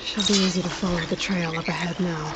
Should be easy to follow the trail up ahead now.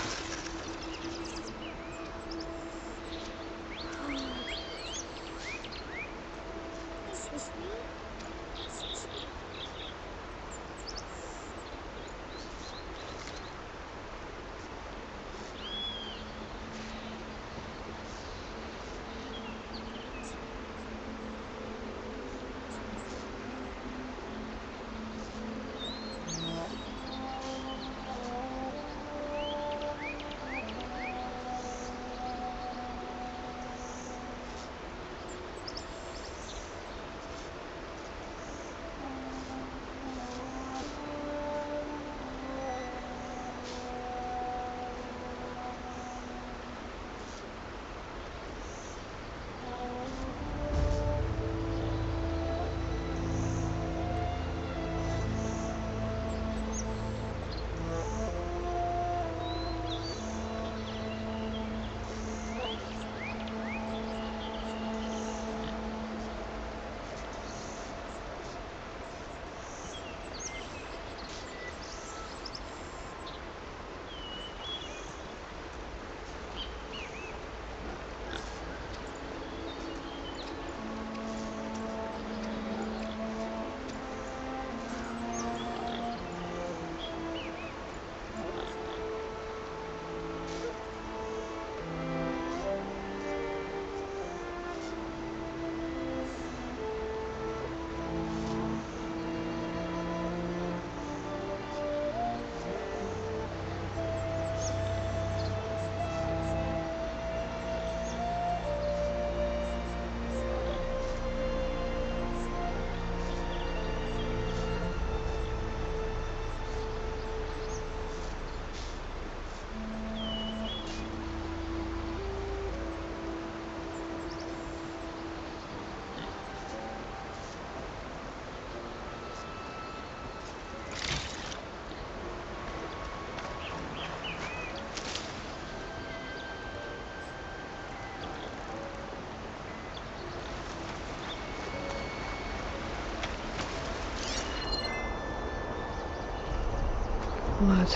Blood.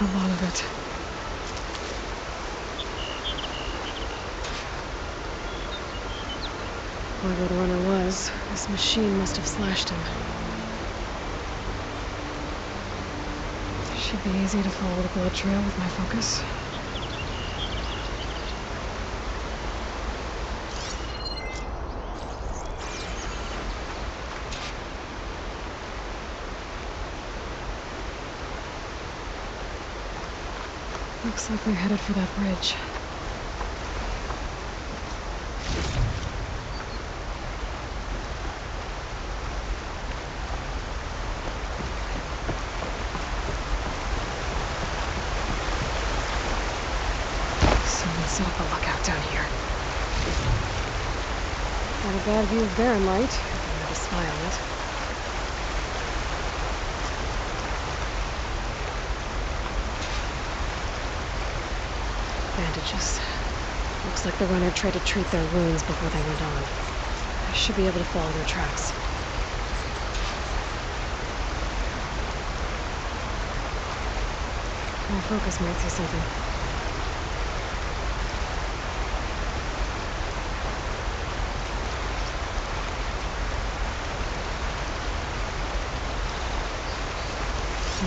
A lot of it. Whoever the runner was, this machine must have slashed him. Should be easy to follow the blood trail with my focus. Looks like they're headed for that bridge. Someone set up a lookout down here. Got a bad view of Barren Light. Not a spy on it. Bandages. Looks like the runner tried to treat their wounds before they went on. I should be able to follow their tracks. My focus might see something.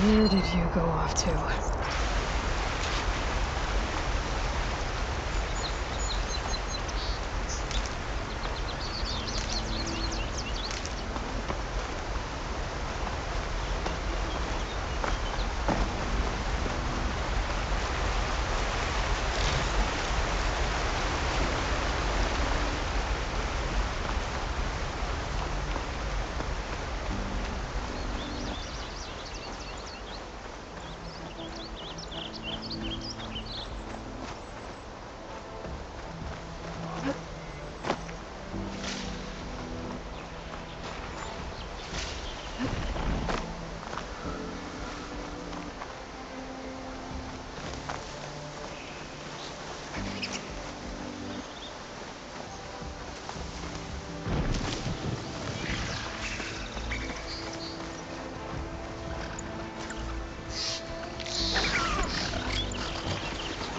Where did you go off to?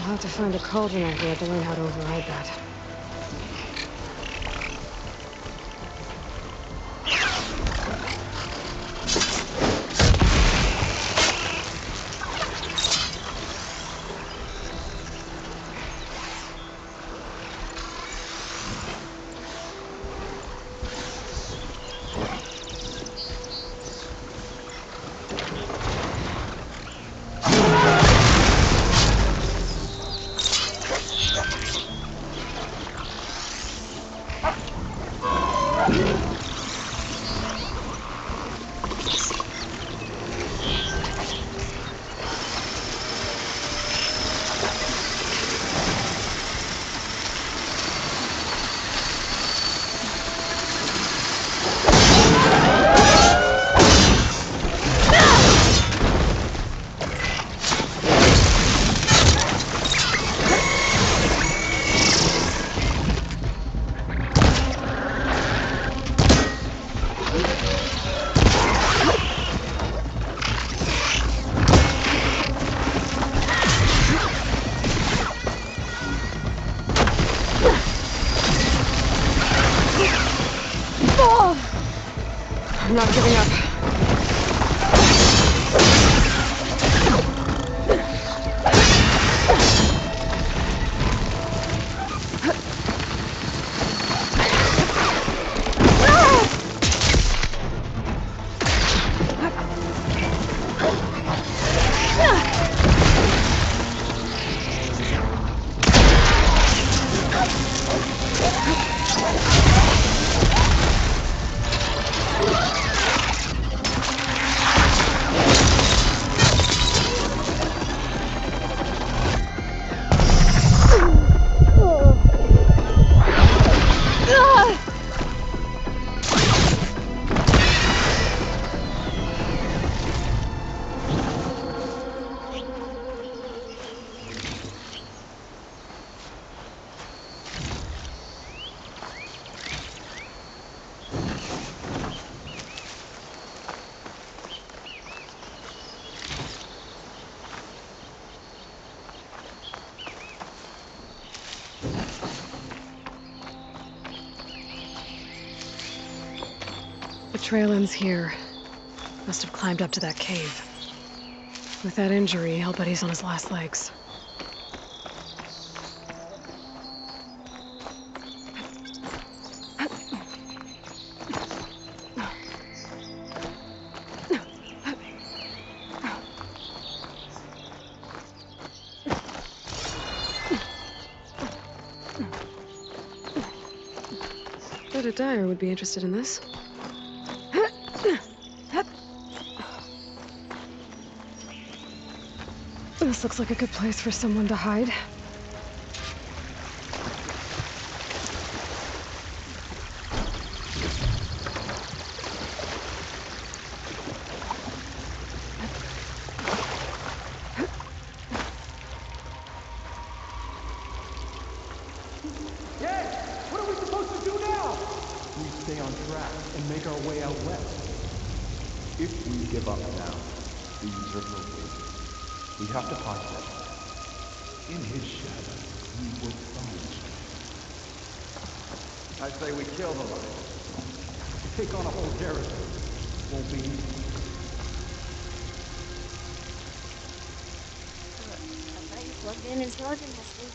have to find a cauldron out here to learn how to override that. I'm not giving up. The trail ends here. Must have climbed up to that cave. With that injury, I'll bet he's on his last legs. Bet a dyer would be interested in this. This looks like a good place for someone to hide. Dad, what are we supposed to do now? We stay on track and make our way out west. If we give up now, the Usurper wins. We have to find him. In his shadow, we will find Shadow. I say we kill the lion. Take on a whole garrison. Won't be easy. I thought you plugged in and charging this thing.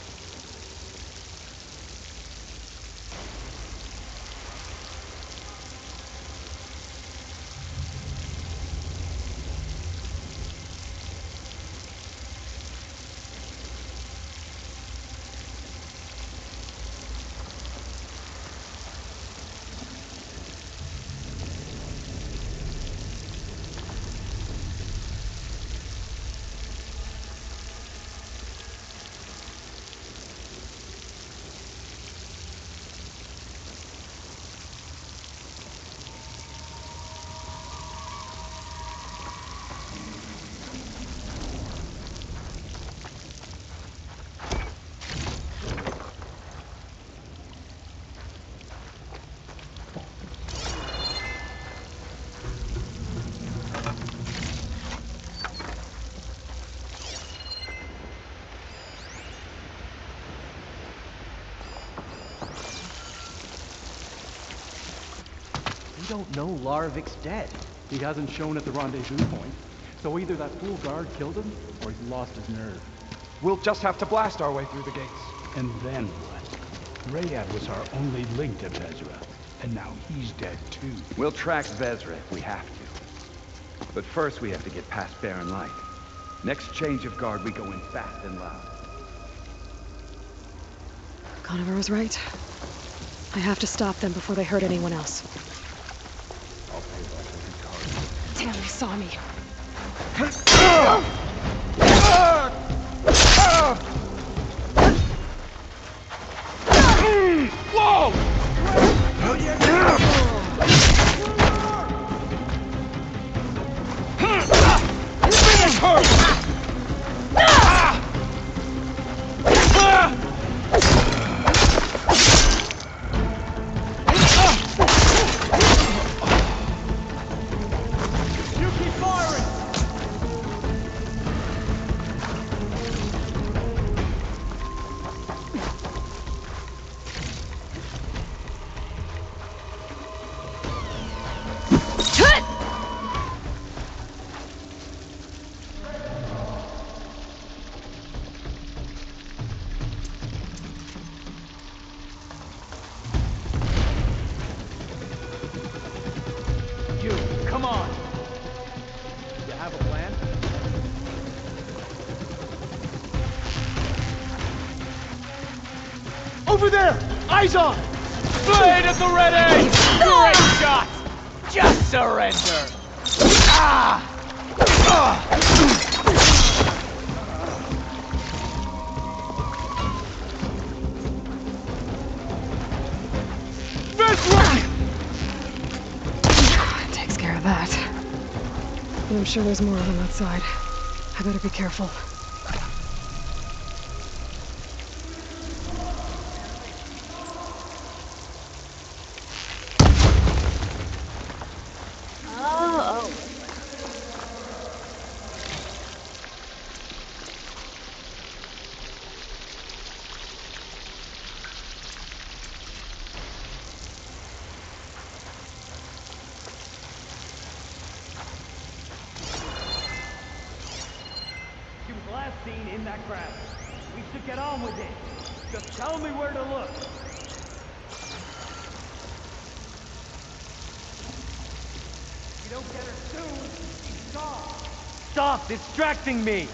don't know Larvik's dead. He hasn't shown at the rendezvous point. So either that fool guard killed him, or he's lost his nerve. We'll just have to blast our way through the gates. And then what? Rayad was our only link to Vezra, and now he's dead too. We'll track Vezra if we have to. But first we have to get past Barren Light. Next change of guard, we go in fast and loud. Conover was right. I have to stop them before they hurt anyone else. Damn, they saw me. Whoa! Finish her! You keep firing! You, come on! You have a plan? Over there! Eyes on! Blade at the ready! Great shot! Just surrender! Ah! Takes care of that. But I'm sure there's more of them outside. I better be careful. Oh. She was last seen in that grass. We should get on with it. Just tell me where to look. If you don't get her soon, she's gone. Stop distracting me!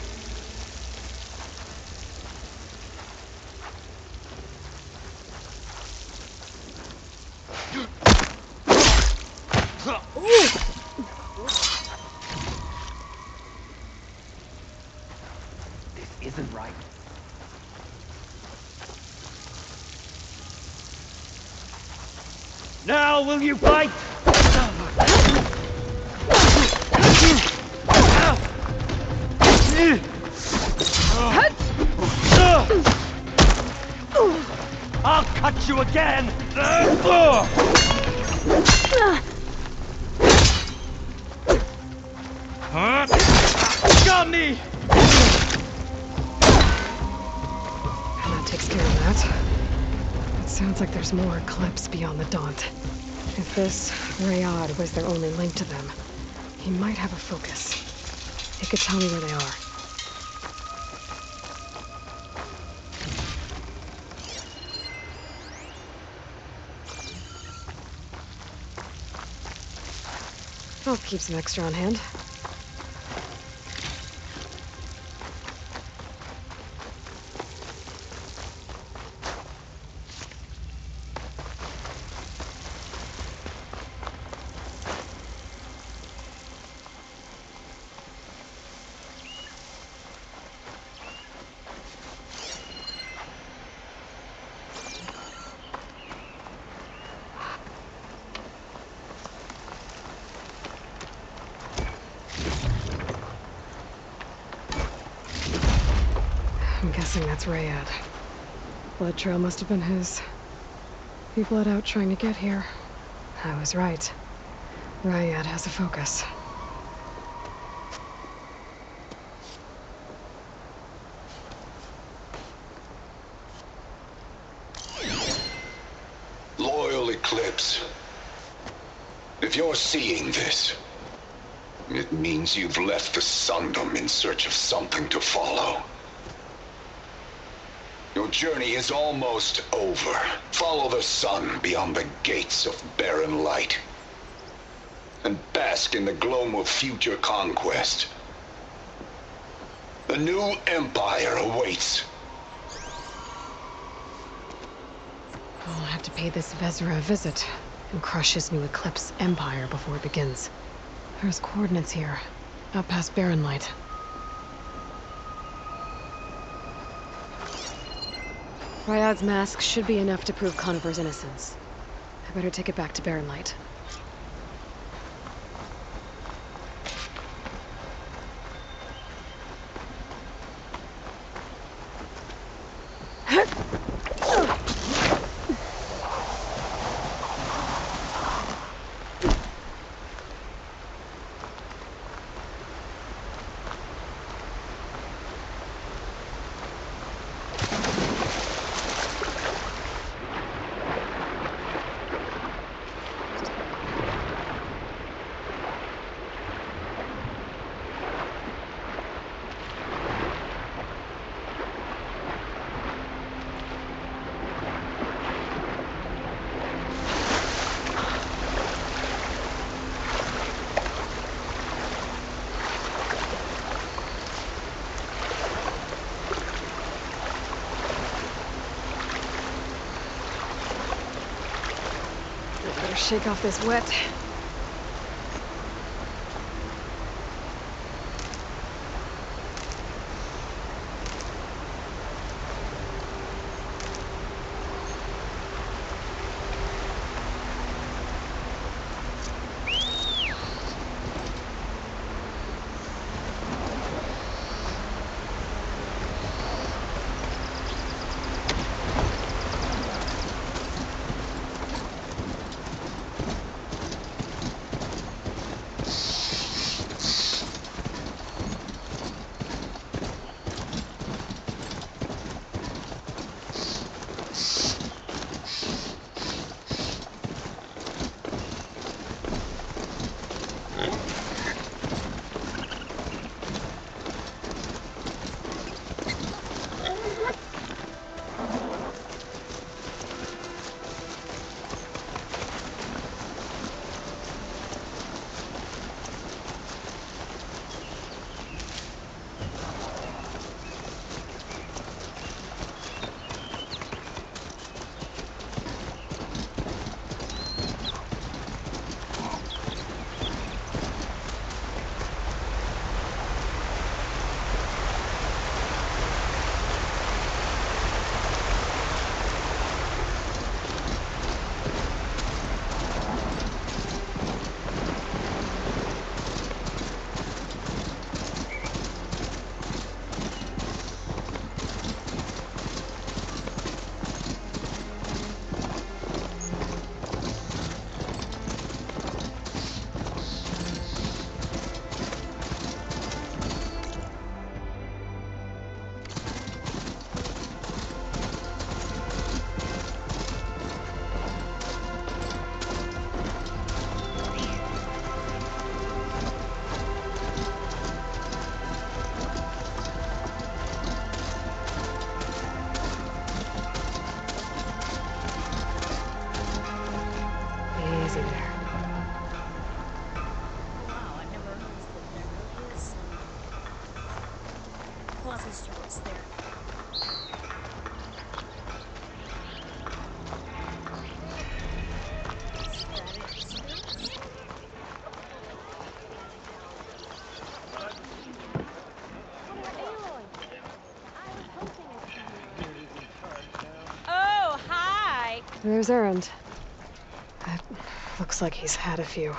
This isn't right. Now will you fight? I'll cut you again! Got me! And that takes care of that. It sounds like there's more Eclipse beyond the Daunt. If this Rayad was their only link to them, he might have a focus. He could tell me where they are. I'll keep some extra on hand. I'm guessing that's Rayad. Blood trail must have been his. He bled out trying to get here. I was right. Rayad has a focus. Loyal Eclipse. If you're seeing this, it means you've left the Sundom in search of something to follow. Your journey is almost over. Follow the sun beyond the gates of barren light, and bask in the gloam of future conquest. The new empire awaits. I'll have to pay this Vezra a visit and crush his new Eclipse empire before it begins. There's coordinates here, out past Barren Light. Ryad's mask should be enough to prove Conover's innocence. I better take it back to Barren Light. Better shake off this wet. Easy there. Wow, I never noticed that there is some quasi-structs there. Is that it, Spirits? Oh, hi! There's Erend. It looks like he's had a few.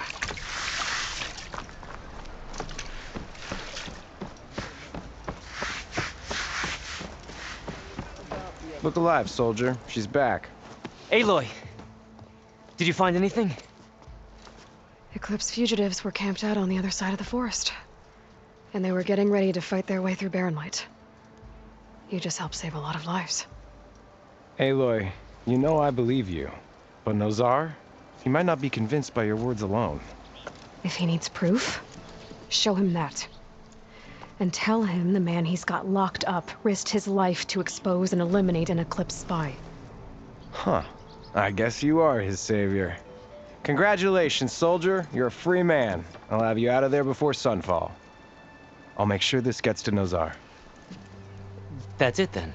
Look alive, soldier. She's back. Aloy! Did you find anything? Eclipse fugitives were camped out on the other side of the forest. And they were getting ready to fight their way through Barren Light. You just helped save a lot of lives. Aloy, you know I believe you. But Nozar? He might not be convinced by your words alone. If he needs proof, show him that. And tell him the man he's got locked up risked his life to expose and eliminate an Eclipse spy. Huh. I guess you are his savior. Congratulations, soldier. You're a free man. I'll have you out of there before sunfall. I'll make sure this gets to Nozar. That's it then.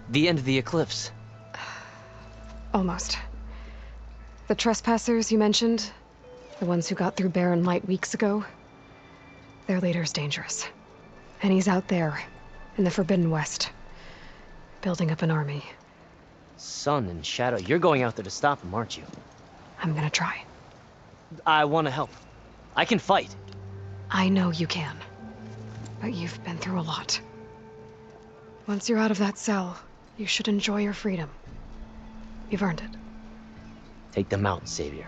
The end of the Eclipse. Almost. The trespassers you mentioned, the ones who got through Barren Light weeks ago, their leader's dangerous. And he's out there, in the Forbidden West, building up an army. Sun and Shadow, you're going out there to stop him, aren't you? I'm gonna try. I want to help. I can fight. I know you can. But you've been through a lot. Once you're out of that cell, you should enjoy your freedom. You've earned it. Take them out, Savior.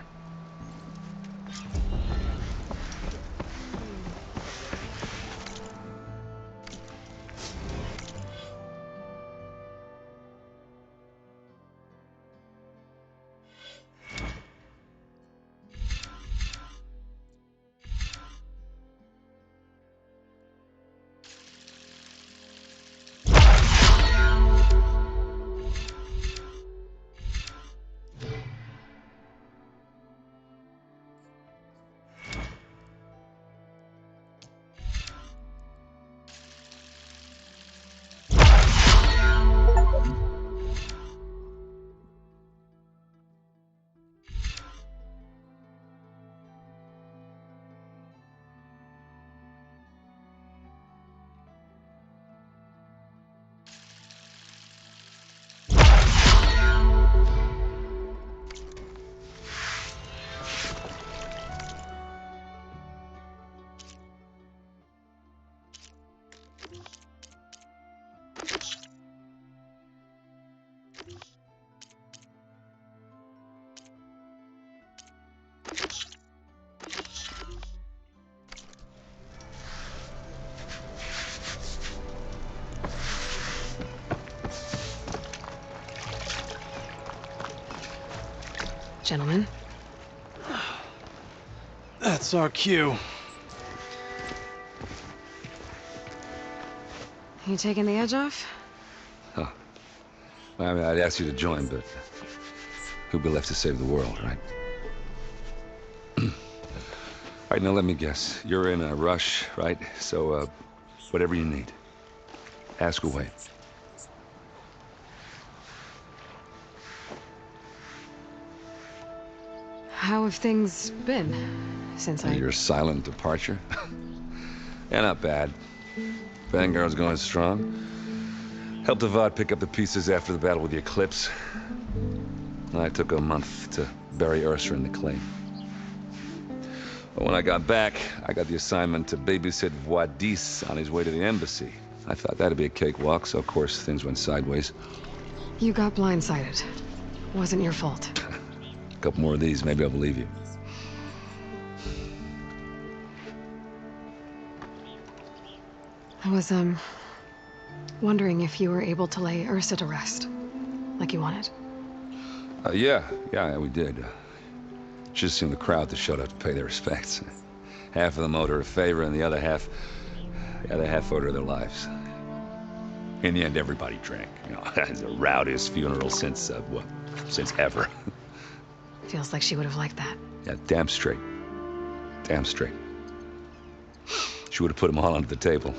Gentlemen. That's our cue. You taking the edge off? Huh. Well, I mean, I'd ask you to join, but who'd be left to save the world, right? All right, now let me guess. You're in a rush, right? So, whatever you need, ask away. How have things been since Your silent departure? Yeah, not bad. Vanguard's going strong. Helped Avad pick up the pieces after the battle with the Eclipse. I took a month to bury Ursa in the claim. But when I got back, I got the assignment to babysit Voidis on his way to the embassy. I thought that'd be a cakewalk, so of course things went sideways. You got blindsided. Wasn't your fault. A couple more of these, maybe I'll believe you. I was, wondering if you were able to lay Ursa to rest, like you wanted. Yeah, we did. Just seemed the crowd that showed up to pay their respects. Half of them owed her a favor, and the other half owed her their lives. In the end, everybody drank. You know, it's the rowdiest funeral since ever. Feels like she would have liked that. Yeah, damn straight. Damn straight. She would have put them all under the table.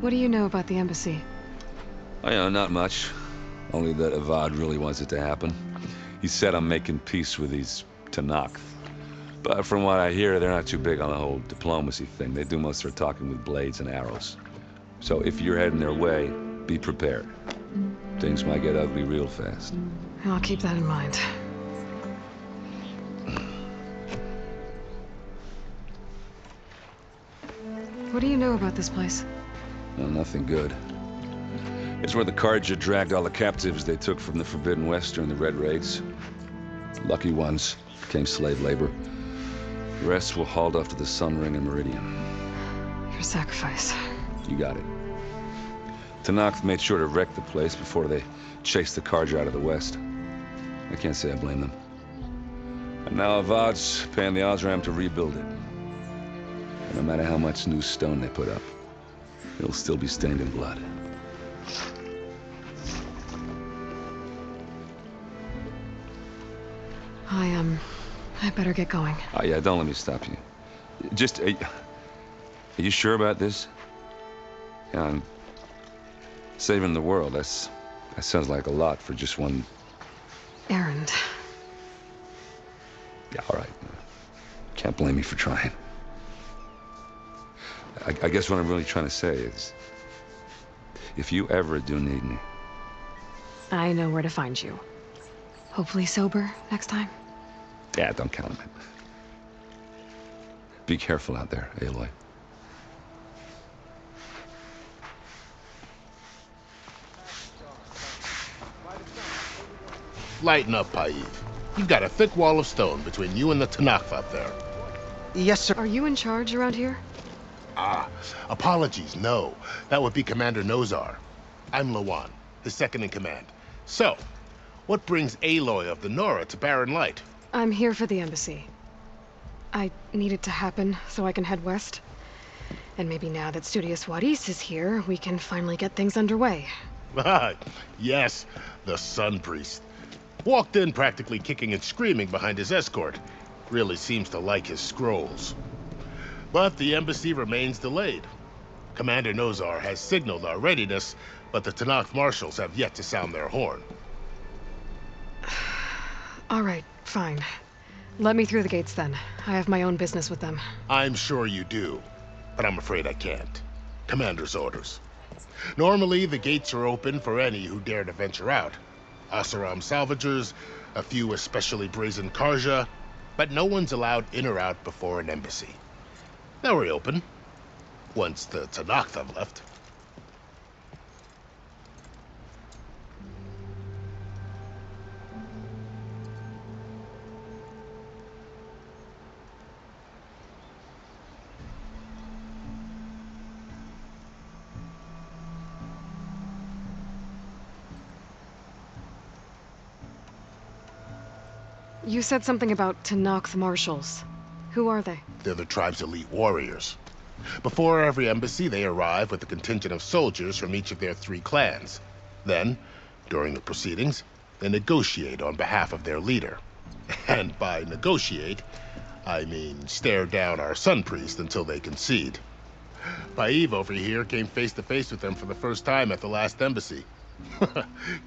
What do you know about the embassy? Oh, you know, not much. Only that Avad really wants it to happen. He said I'm making peace with these Tenakth. But from what I hear, they're not too big on the whole diplomacy thing. They do most of their talking with blades and arrows. So if you're heading their way, be prepared. Things might get ugly real fast. I'll keep that in mind. What do you know about this place? Well, nothing good. It's where the Carja dragged all the captives they took from the Forbidden West during the Red Raids. Lucky ones became slave labor. The rest were hauled off to the Sun Ring and Meridian. Your sacrifice. You got it. Tenakth made sure to wreck the place before they chased the Carja out of the west. I can't say I blame them. And now Avad's paying the Osram to rebuild it. And no matter how much new stone they put up, it'll still be stained in blood. I better get going. Oh, yeah, don't let me stop you. Just, are you sure about this? Yeah, I'm saving the world. That sounds like a lot for just one... errand. Yeah, all right. Can't blame me for trying. I guess what I'm really trying to say is, if you ever do need me... I know where to find you. Hopefully sober next time. Yeah, don't count on it. Be careful out there, Aloy. Lighten up, Paiv. You've got a thick wall of stone between you and the Tenakth up there. Yes, sir. Are you in charge around here? Ah, apologies, no. That would be Commander Nozar. I'm Lawan, his second in command. So, what brings Aloy of the Nora to Barren Light? I'm here for the embassy. I need it to happen so I can head west. And maybe now that Studious Wadis is here, we can finally get things underway. Yes, the Sun Priest. Walked in practically kicking and screaming behind his escort. Really seems to like his scrolls. But the embassy remains delayed. Commander Nozar has signaled our readiness, but the Tenakth marshals have yet to sound their horn. All right, fine. Let me through the gates then. I have my own business with them. I'm sure you do, but I'm afraid I can't. Commander's orders. Normally, the gates are open for any who dare to venture out. Oseram salvagers, a few especially brazen Carja, but no one's allowed in or out before an embassy. They'll reopen, once the Tenakth have left. You said something about Tenakth marshals. Who are they? They're the tribe's elite warriors. Before every embassy, they arrive with a contingent of soldiers from each of their 3 clans. Then, during the proceedings, they negotiate on behalf of their leader. And by negotiate, I mean stare down our Sun Priest until they concede. Paiv over here came face to face with them for the first time at the last embassy.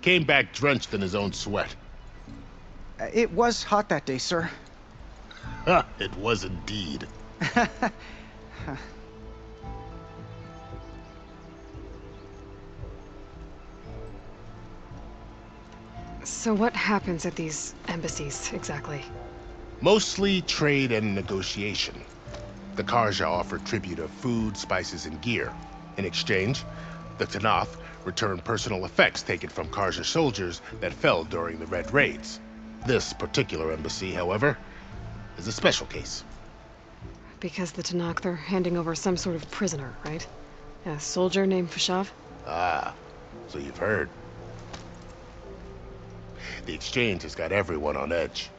Came back drenched in his own sweat. It was hot that day, sir. It was indeed. So what happens at these embassies, exactly? Mostly trade and negotiation. The Carja offer tribute of food, spices, and gear. In exchange, the Tenakth return personal effects taken from Carja soldiers that fell during the Red Raids. This particular embassy, however, is a special case. Because the Tenakth are handing over some sort of prisoner, right? A soldier named Fashav? Ah, so you've heard. The exchange has got everyone on edge.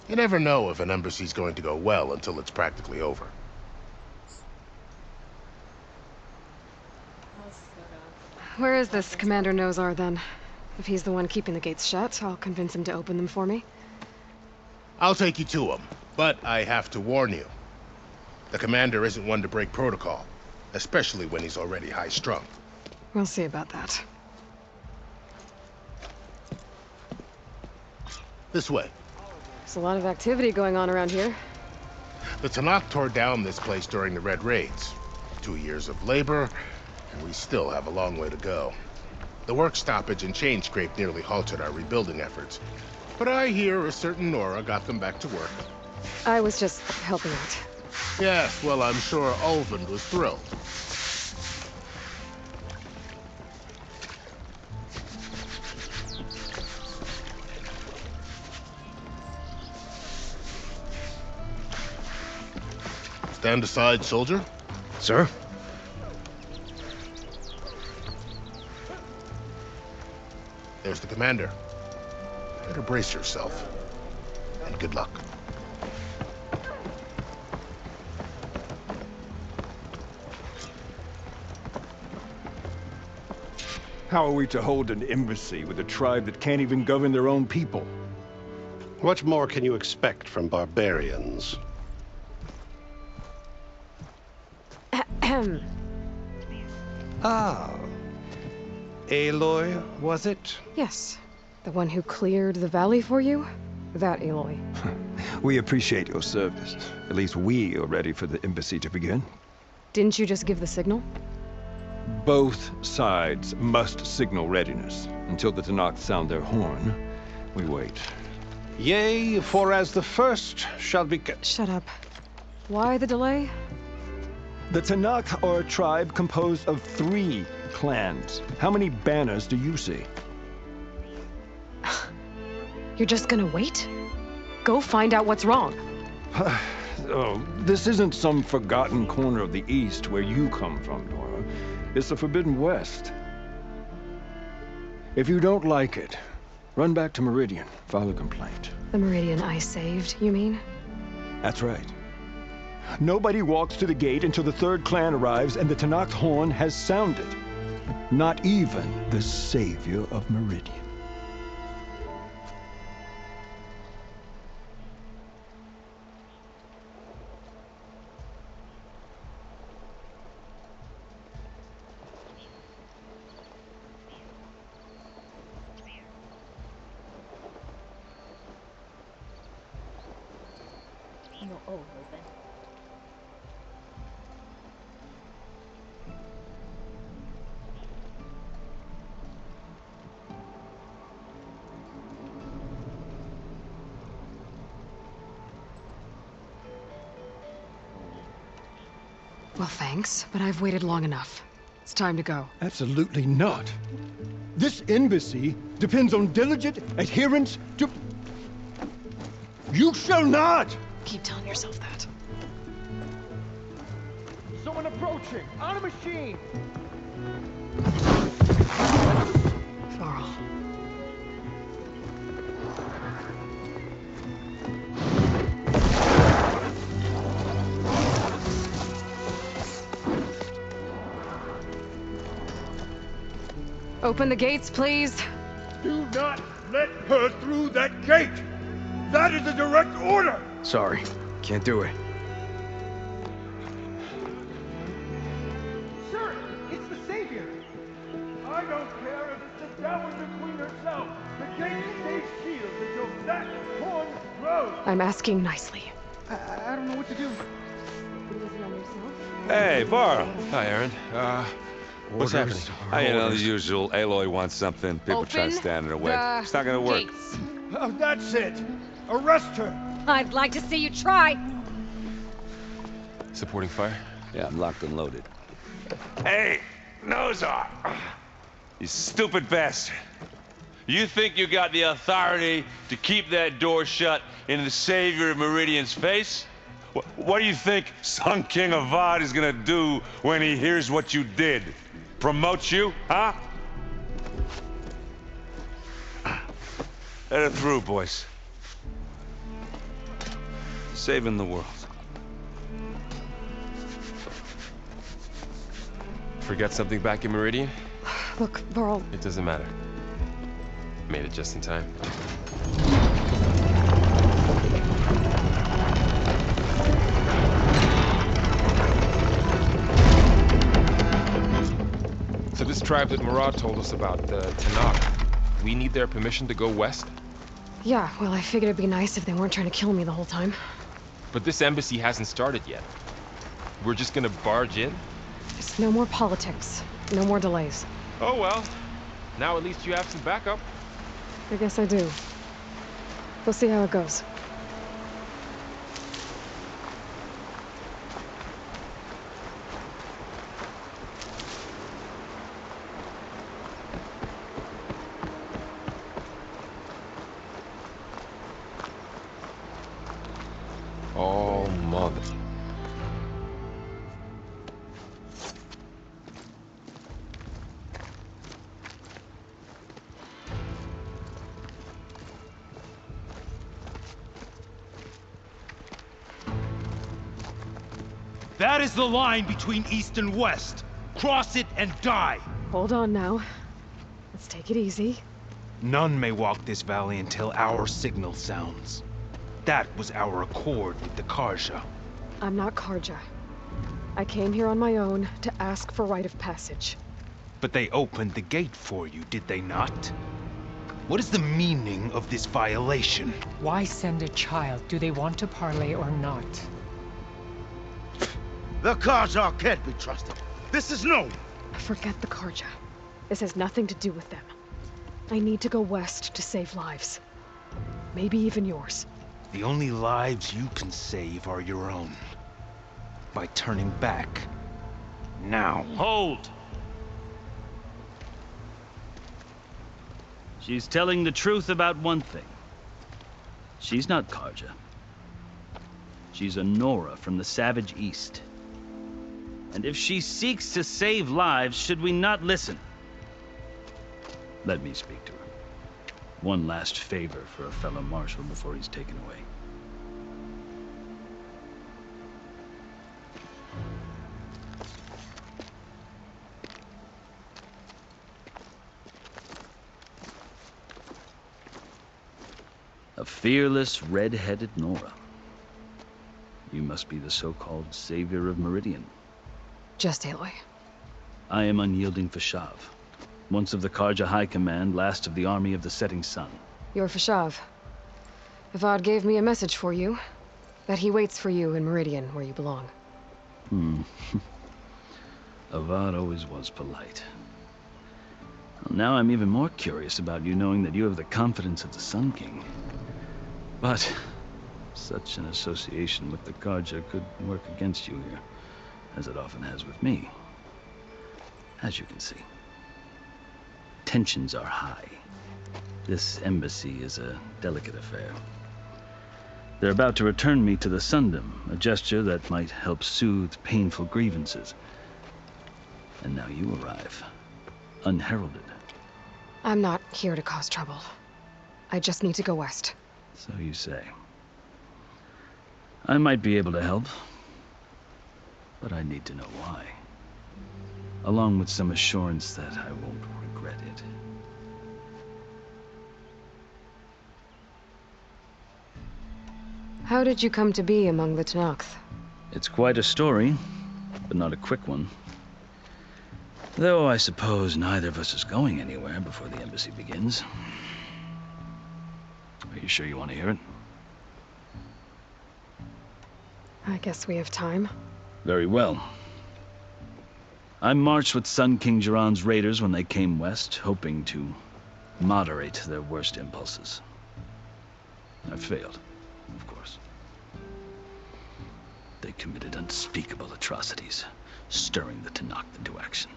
You never know if an embassy's going to go well until it's practically over. Where is this Commander Nozar, then? If he's the one keeping the gates shut, I'll convince him to open them for me. I'll take you to him, but I have to warn you. The commander isn't one to break protocol, especially when he's already high-strung. We'll see about that. This way. There's a lot of activity going on around here. The Tenakth tore down this place during the Red Raids. 2 years of labor, and we still have a long way to go. The work stoppage and chain scrape nearly halted our rebuilding efforts. But I hear a certain Nora got them back to work. I was just helping out. Yes, well, I'm sure Ulvund was thrilled. Stand aside, soldier. Sir? There's the commander. Better brace yourself. And good luck. How are we to hold an embassy with a tribe that can't even govern their own people? What more can you expect from barbarians? Ah. Aloy, was it? Yes. The one who cleared the valley for you? That Aloy. We appreciate your service. At least we are ready for the embassy to begin. Didn't you just give the signal? Both sides must signal readiness. Until the Tenakth sound their horn, we wait. Yea, for as the first shall be kept. Shut up. Why the delay? The Tenakth are a tribe composed of 3 clans. How many banners do you see? You're just gonna wait? Go find out what's wrong. Oh, this isn't some forgotten corner of the East where you come from, Nora. It's the Forbidden West. If you don't like it, run back to Meridian, file a complaint. The Meridian I saved, you mean? That's right. Nobody walks to the gate until the 3rd clan arrives and the Tenakth horn has sounded. Not even the savior of Meridian. No, oh, okay. Well, thanks, but I've waited long enough. It's time to go. Absolutely not. This embassy depends on diligent adherence to... You shall not! Keep telling yourself that. Someone approaching! On a machine! Varl. Open the gates, please. Do not let her through that gate! That is a direct order! Sorry, can't do it. Sir, it's the Savior! I don't care if it's the devil between herself. The gate stays sealed until that horn blows. I'm asking nicely. I don't know what to do. Hey, Varl. Hi, Aaron. What's happening? You know, the usual. Aloy wants something. People try to stand in her way. It's not gonna work. Gates. Oh, that's it! Arrest her! I'd like to see you try. Supporting fire? Yeah, I'm locked and loaded. Hey, Nozar! You stupid bastard. You think you got the authority to keep that door shut in the savior of Meridian's face? What do you think Sun King Avad is gonna do when he hears what you did? Promote you, huh? Let her through, boys. Saving the world. Forget something back in Meridian? Look, Varl. It doesn't matter. Made it just in time. So this tribe that Murad told us about, the Tenakth, we need their permission to go west? Yeah, well, I figured it'd be nice if they weren't trying to kill me the whole time. But this embassy hasn't started yet. We're just gonna barge in? Just no more politics. No more delays. Oh well. Now at least you have some backup. I guess I do. We'll see how it goes. Oh, mother. That is the line between East and West. Cross it and die. Hold on now. Let's take it easy. None may walk this valley until our signal sounds. That was our accord with the Carja. I'm not Carja. I came here on my own to ask for rite of passage. But they opened the gate for you, did they not? What is the meaning of this violation? Why send a child? Do they want to parley or not? The Carja can't be trusted. This is known. Forget the Carja. This has nothing to do with them. I need to go west to save lives. Maybe even yours. The only lives you can save are your own. By turning back. Now. Hold! She's telling the truth about one thing. She's not Carja. She's a Nora from the Savage East. And if she seeks to save lives, should we not listen? Let me speak to her. One last favor for a fellow marshal before he's taken away. A fearless, red-headed Nora. You must be the so-called savior of Meridian. Just Aloy. I am Unyielding Fashav, once of the Carja High Command, last of the Army of the Setting Sun. You're Fashav. Avad gave me a message for you. That he waits for you in Meridian, where you belong. Avad always was polite. Well, now I'm even more curious about you knowing that you have the confidence of the Sun King. But such an association with the Carja could work against you here, as it often has with me. As you can see, tensions are high. This embassy is a delicate affair. They're about to return me to the Sundom, a gesture that might help soothe painful grievances. And now you arrive, unheralded. I'm not here to cause trouble. I just need to go west. So you say. I might be able to help, but I need to know why. Along with some assurance that I won't regret it. How did you come to be among the Tenakth? It's quite a story, but not a quick one. Though I suppose neither of us is going anywhere before the embassy begins. Are you sure you want to hear it? I guess we have time. Very well. I marched with Sun King Jiran's raiders when they came west, hoping to moderate their worst impulses. I failed, of course. They committed unspeakable atrocities, stirring the Tenakth into action.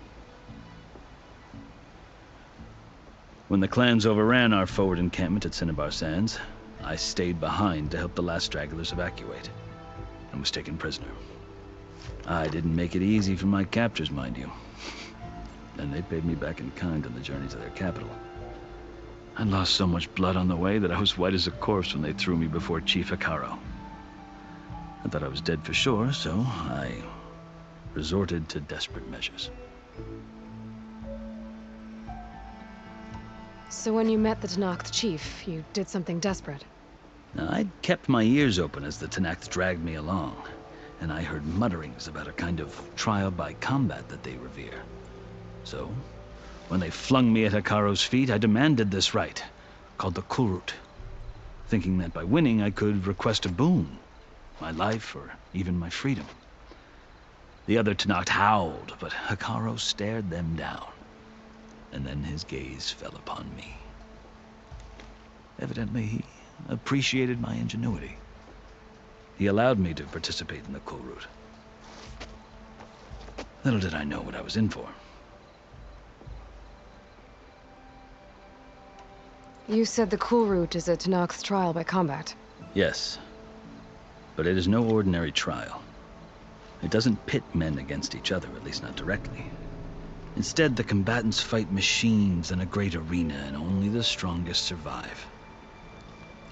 When the clans overran our forward encampment at Cinnabar Sands, I stayed behind to help the last stragglers evacuate, and was taken prisoner. I didn't make it easy for my captors, mind you. And they paid me back in kind on the journey to their capital. I lost so much blood on the way that I was white as a corpse when they threw me before Chief Hekarro. I thought I was dead for sure, so I resorted to desperate measures. So when you met the Tenakth chief, you did something desperate? Now, I'd kept my ears open as the Tenakth dragged me along, and I heard mutterings about a kind of trial by combat that they revere. So, when they flung me at Hekarro's feet, I demanded this rite, called the Kulrut, thinking that by winning I could request a boon, my life or even my freedom. The other Tenakth howled, but Hekarro stared them down, and then his gaze fell upon me. Evidently, he appreciated my ingenuity. He allowed me to participate in the Kulrut. Little did I know what I was in for. You said the Kulrut is a Tenakth's trial by combat. Yes, but it is no ordinary trial. It doesn't pit men against each other, at least not directly. Instead, the combatants fight machines in a great arena, and only the strongest survive.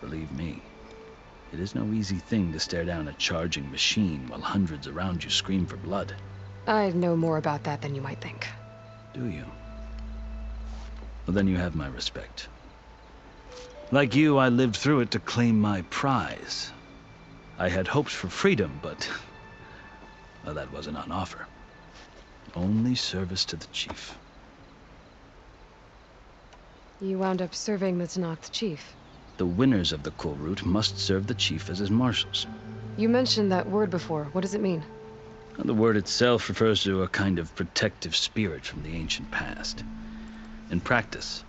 Believe me, It is no easy thing to stare down a charging machine while hundreds around you scream for blood. I know more about that than you might think. Do you? Well, then you have my respect. Like you, I lived through it to claim my prize. I had hoped for freedom, but well, that wasn't on offer. Only service to the chief. You wound up serving the Tenakth chief. The winners of the Kulrut must serve the chief as his marshals. You mentioned that word before. What does it mean? The word itself refers to a kind of protective spirit from the ancient past. In practice,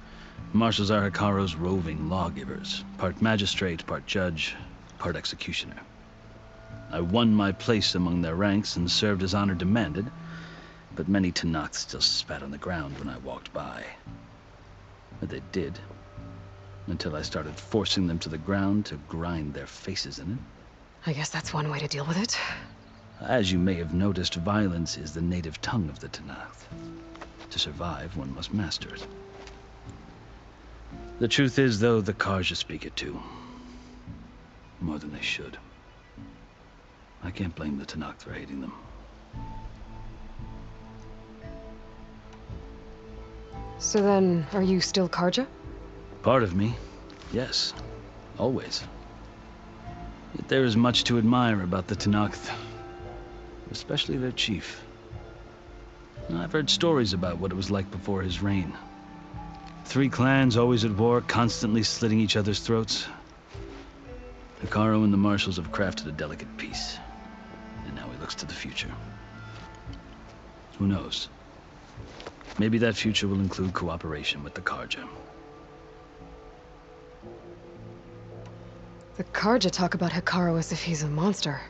marshals are Hekarro's roving lawgivers, part magistrate, part judge, part executioner. I won my place among their ranks and served as honor demanded, but many Tenakth still spat on the ground when I walked by. But they did, until I started forcing them to the ground to grind their faces in it. I guess that's one way to deal with it. As you may have noticed, violence is the native tongue of the Tenakth. To survive, one must master it. The truth is, though, the Carja speak it too. More than they should. I can't blame the Tenakth for hating them. So then, are you still Carja? Part of me, yes. Always. Yet there is much to admire about the Tenakth. Especially their chief. I've heard stories about what it was like before his reign. 3 clans always at war, constantly slitting each other's throats. Hekarro and the marshals have crafted a delicate peace. And now he looks to the future. Who knows? Maybe that future will include cooperation with the Carja. The Carja talk about Hekarro as if he's a monster.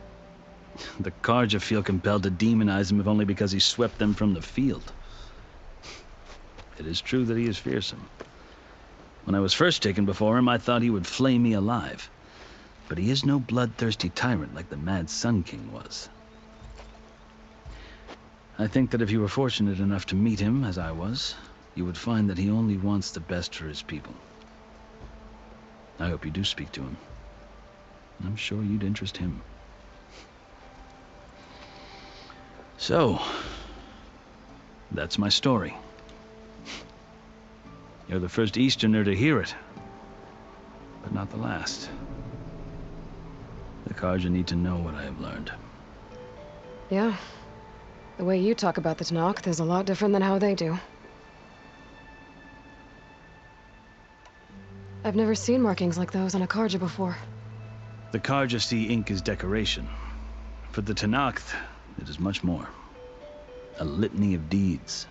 The Carja feel compelled to demonize him if only because he swept them from the field. It is true that he is fearsome. When I was first taken before him, I thought he would flay me alive. But he is no bloodthirsty tyrant like the Mad Sun King was. I think that if you were fortunate enough to meet him, as I was, you would find that he only wants the best for his people. I hope you do speak to him. I'm sure you'd interest him. So, that's my story. You're the first Easterner to hear it, but not the last. The Carja need to know what I have learned. Yeah. The way you talk about the Tenakth is a lot different than how they do. I've never seen markings like those on a Carja before. The Carja see ink as decoration. For the Tenakth, it is much more. A litany of deeds.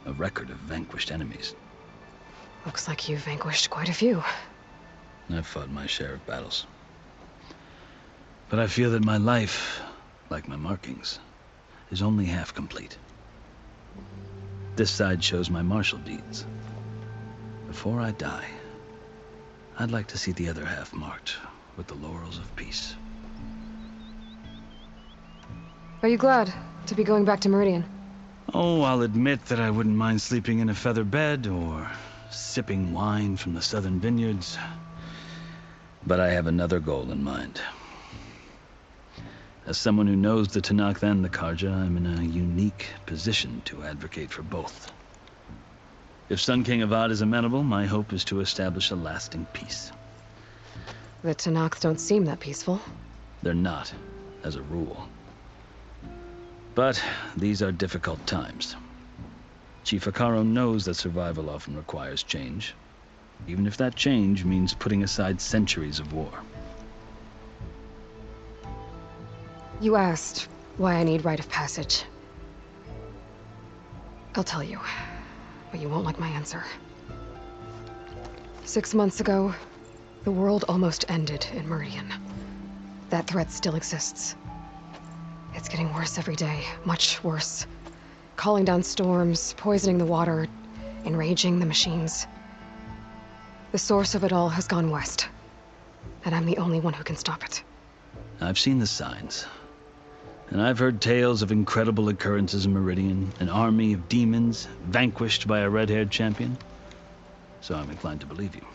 A record of vanquished enemies. Looks like you've vanquished quite a few. I've fought my share of battles. But I feel that my life, like my markings, is only half complete. This side shows my martial deeds. Before I die, I'd like to see the other half marked with the laurels of peace. Are you glad to be going back to Meridian? Oh, I'll admit that I wouldn't mind sleeping in a feather bed or sipping wine from the southern vineyards. But I have another goal in mind. As someone who knows the Tenakth and the Carja, I'm in a unique position to advocate for both. If Sun King Avad is amenable, my hope is to establish a lasting peace. The Tenakth don't seem that peaceful. They're not, as a rule. But these are difficult times. Chief Hekarro knows that survival often requires change, even if that change means putting aside centuries of war. You asked why I need rite of passage. I'll tell you, but you won't like my answer. 6 months ago, the world almost ended in Meridian. That threat still exists. It's getting worse every day, much worse. Calling down storms, poisoning the water, enraging the machines. The source of it all has gone west, and I'm the only one who can stop it. I've seen the signs. And I've heard tales of incredible occurrences in Meridian, an army of demons vanquished by a red-haired champion. So I'm inclined to believe you.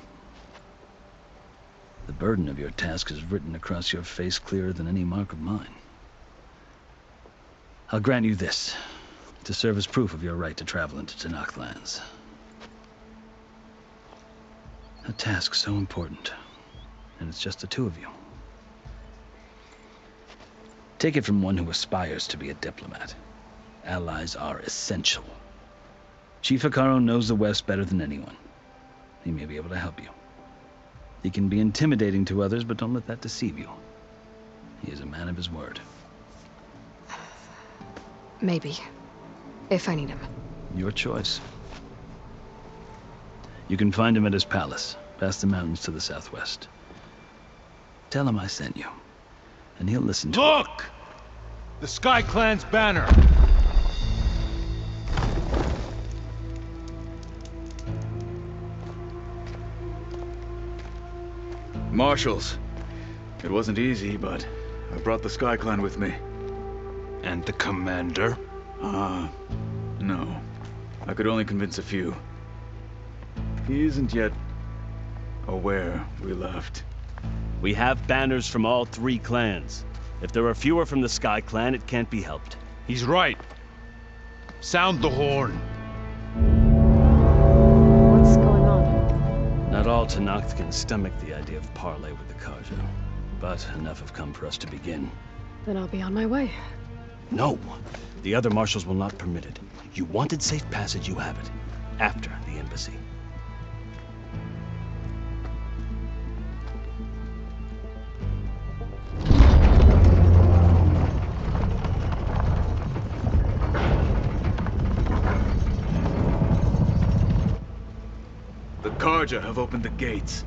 The burden of your task is written across your face clearer than any mark of mine. I'll grant you this, to serve as proof of your right to travel into Tenakth lands. A task so important, and it's just the two of you. Take it from one who aspires to be a diplomat. Allies are essential. Chief Hekarro knows the West better than anyone. He may be able to help you. He can be intimidating to others, but don't let that deceive you. He is a man of his word. Maybe. If I need him. Your choice. You can find him at his palace, past the mountains to the southwest. Tell him I sent you, and he'll listen to Look! The Sky Clan's banner! Marshals. It wasn't easy, but I brought the Sky Clan with me. And the commander? No. I could only convince a few. He isn't yet aware we left. We have banners from all 3 clans. If there are fewer from the Sky Clan, it can't be helped. He's right. Sound the horn. What's going on? Not all Tenakth can stomach the idea of parley with the Carja, but enough have come for us to begin. Then I'll be on my way. No! The other marshals will not permit it. You wanted safe passage, you have it. After the embassy. The Carja have opened the gates.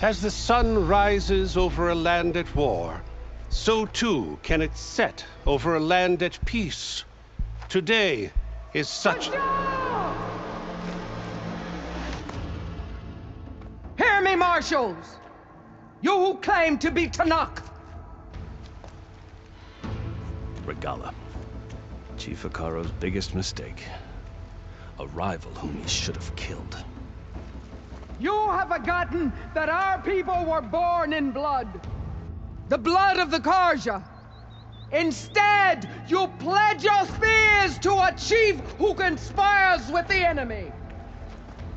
As the sun rises over a land at war, so too can it set over a land at peace. Today is such... Hear me, marshals! You who claim to be Tenakth! Regalla. Chief Hekarro's biggest mistake. A rival whom he should have killed. You have forgotten that our people were born in blood. The blood of the Carja. Instead, you pledge your spears to a chief who conspires with the enemy.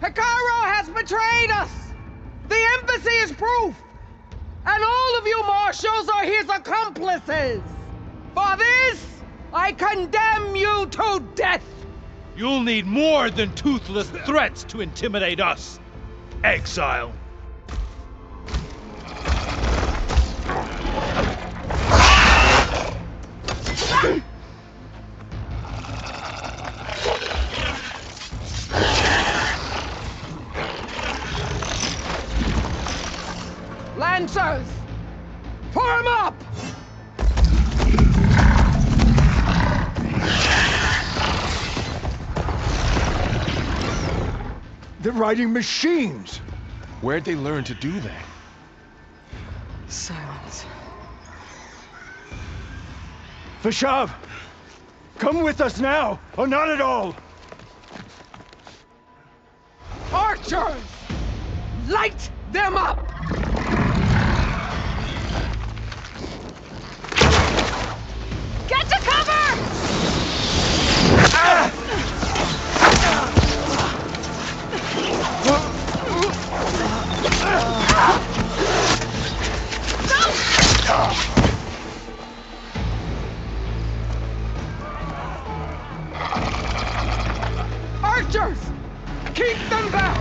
Hekarro has betrayed us. The embassy is proof. And all of you marshals are his accomplices. For this, I condemn you to death. You'll need more than toothless threats to intimidate us. Exile. Lancers, form up! They're riding machines! Where'd they learn to do that? Silence. Vashav! Come with us now, or not at all! Archers! Light them up! Get to cover! Archers! Keep them back!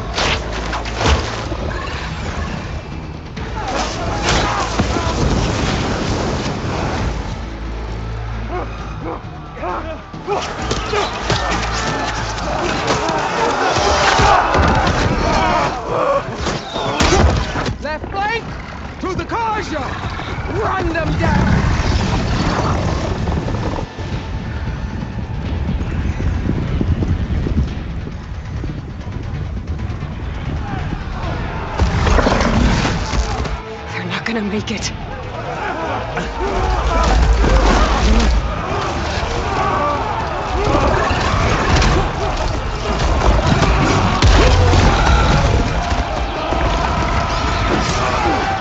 Left flank! To the Carja! Run them down! make it.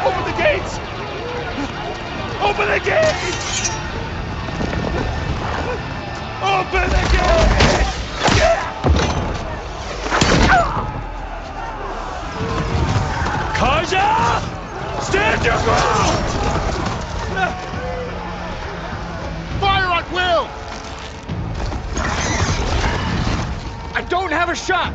Open the gates! Open the gates! Open the gates! Karja! Stand your ground! Fire at will! I don't have a shot!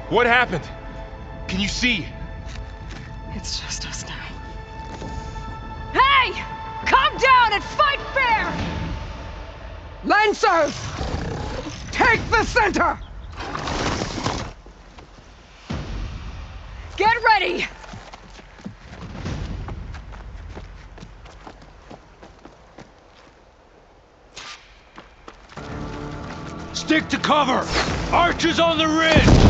What happened? Can you see? It's just us now. Hey! Come down and fight fair! Lancers! Take the center! Get ready! Stick to cover! Archers on the ridge!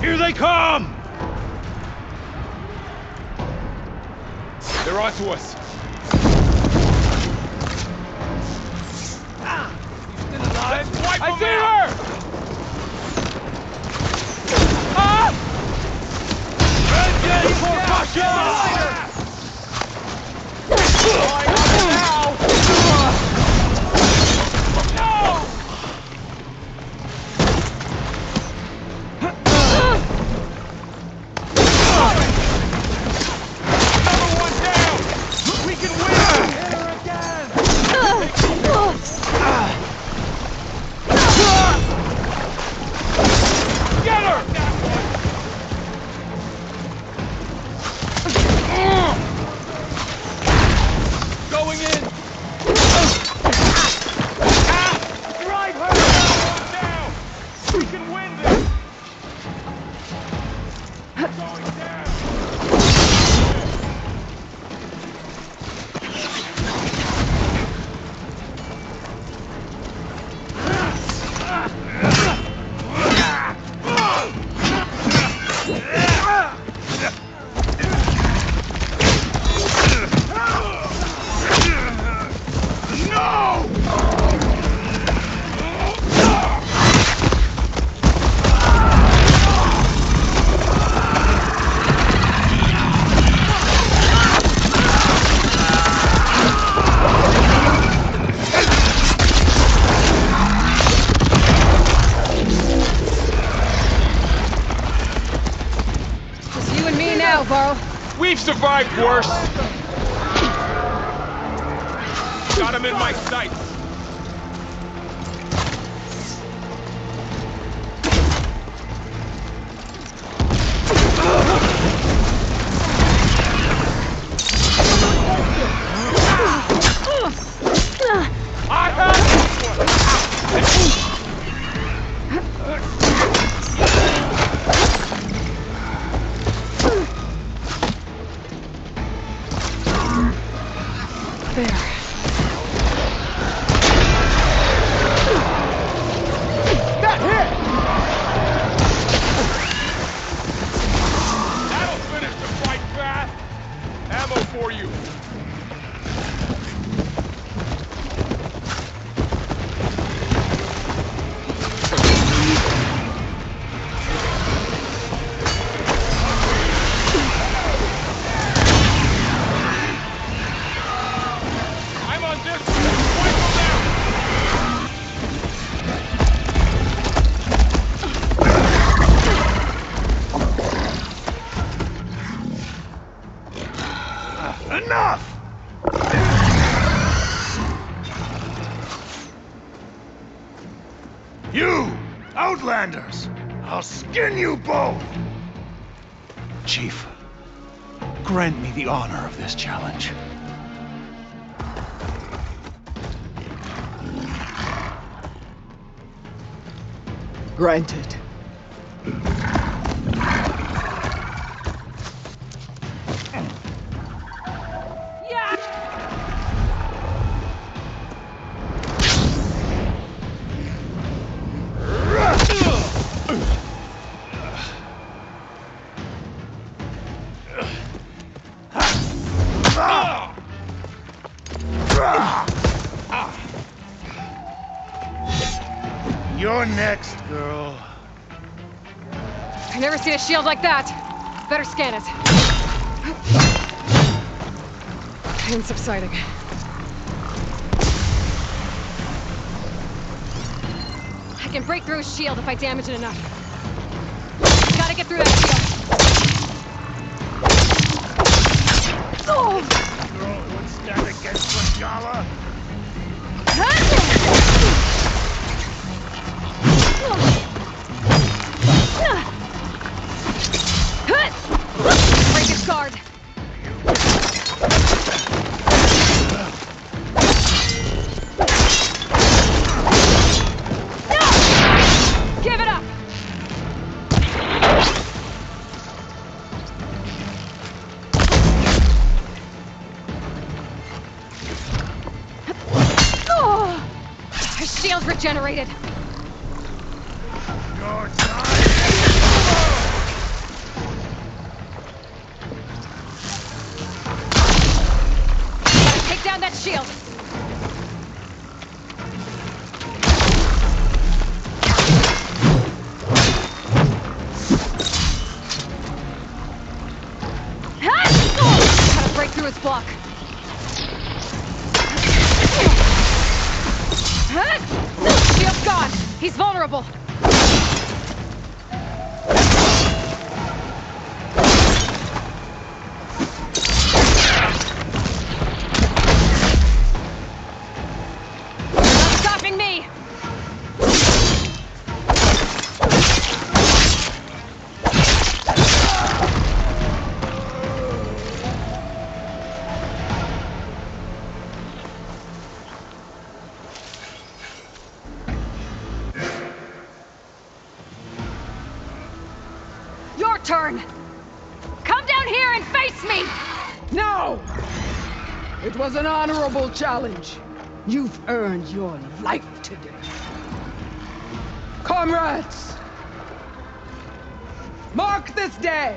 Here they come! They're onto us. Still alive? I see her! Ah! Vengeance for fascism! We've survived worse! Got him in my sights! I have this one! There. You! Outlanders! I'll skin you both! Chief, grant me the honor of this challenge. Granted. You're next, girl. I've never seen a shield like that. Better scan it. Pain subsiding. I can break through his shield if I damage it enough. Gotta get through that shield. Oh! Girl would stand against Regala. Break his guard. Give it up. His shield's regenerated. Your time. Take down that shield! Gotta break through his block. Shield's gone! He's vulnerable! Turn! Come down here and face me! No! It was an honorable challenge. You've earned your life today. Comrades! Mark this day!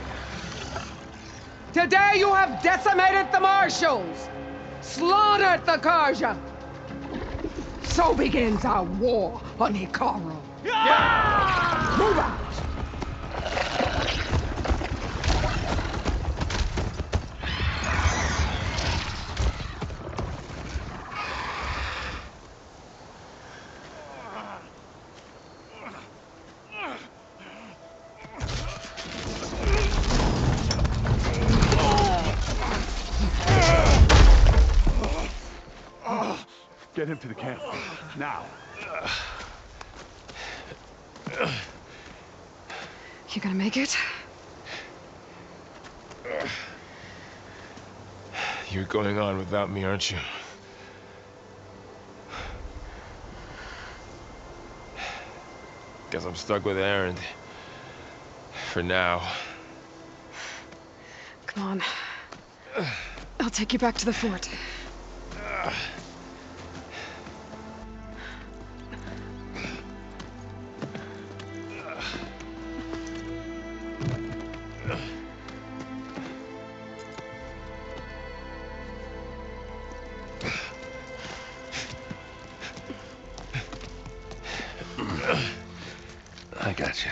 Today you have decimated the Marshals, slaughtered the Carja. So begins our war on Hekarro. Move out! Get him to the camp. Now. You gonna make it? You're going on without me, aren't you? Guess I'm stuck with Erend. For now. Come on. I'll take you back to the fort. I got you.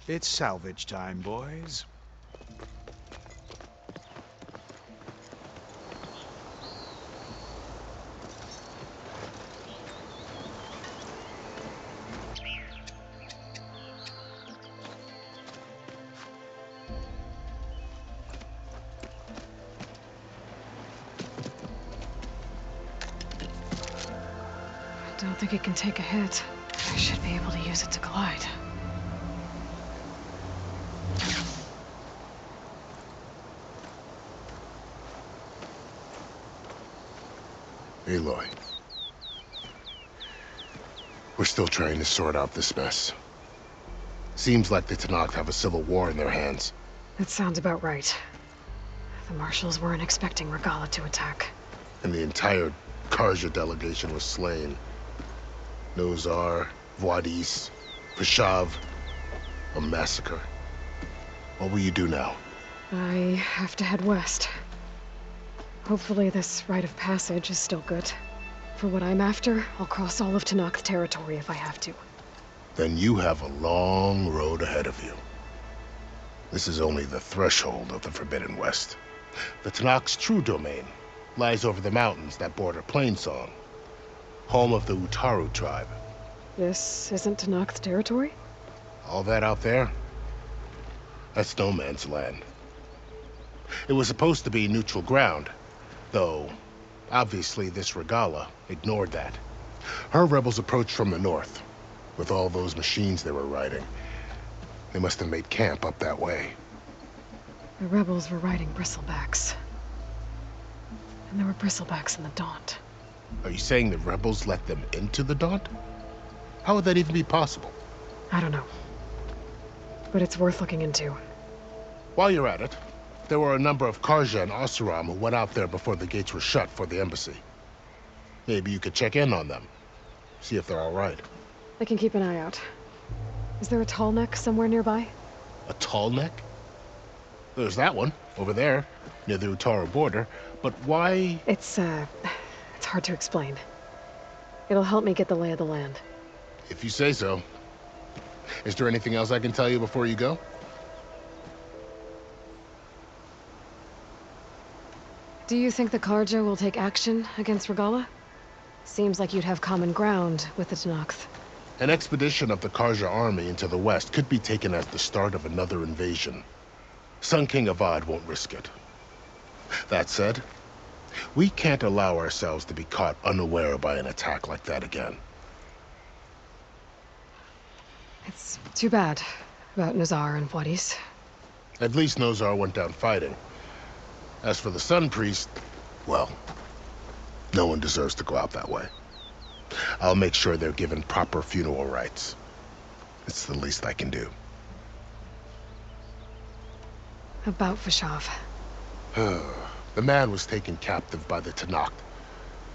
It's salvage time, boys. think it can take a hit. I should be able to use it to glide. Aloy. We're still trying to sort out this mess. Seems like the Tenakth have a civil war in their hands. That sounds about right. The Marshals weren't expecting Regalla to attack. And the entire Carja delegation was slain. Nozar, Wadis, Fashav. A massacre. What will you do now? I have to head west. Hopefully this rite of passage is still good. For what I'm after, I'll cross all of Tenakth territory if I have to. Then you have a long road ahead of you. This is only the threshold of the Forbidden West. The Tenakth's true domain lies over the mountains that border Plainsong, home of the Utaru tribe. This isn't Tenakth territory? All that out there? That's no man's land. It was supposed to be neutral ground, though obviously this Regalla ignored that. Her rebels approached from the north, with all those machines they were riding. They must have made camp up that way. The rebels were riding bristlebacks. And there were bristlebacks in the Daunt. Are you saying the rebels let them into the Daunt? How would that even be possible? I don't know. But it's worth looking into. While you're at it, there were a number of Carja and Oseram who went out there before the gates were shut for the embassy. Maybe you could check in on them. See if they're all right. I can keep an eye out. Is there a tall neck somewhere nearby? A tall neck? There's that one, over there, near the Utaru border. But why? It's hard to explain. It'll help me get the lay of the land. If you say so. Is there anything else I can tell you before you go? Do you think the Carja will take action against Regalla? Seems like you'd have common ground with the Tenakth. An expedition of the Carja army into the west could be taken as the start of another invasion. Sun King Avad won't risk it. That said, we can't allow ourselves to be caught unaware by an attack like that again. It's too bad about Nozar and Wadis. At least Nozar went down fighting. As for the Sun Priest, well, no one deserves to go out that way. I'll make sure they're given proper funeral rites. It's the least I can do. About Fashav. The man was taken captive by the Tenakth.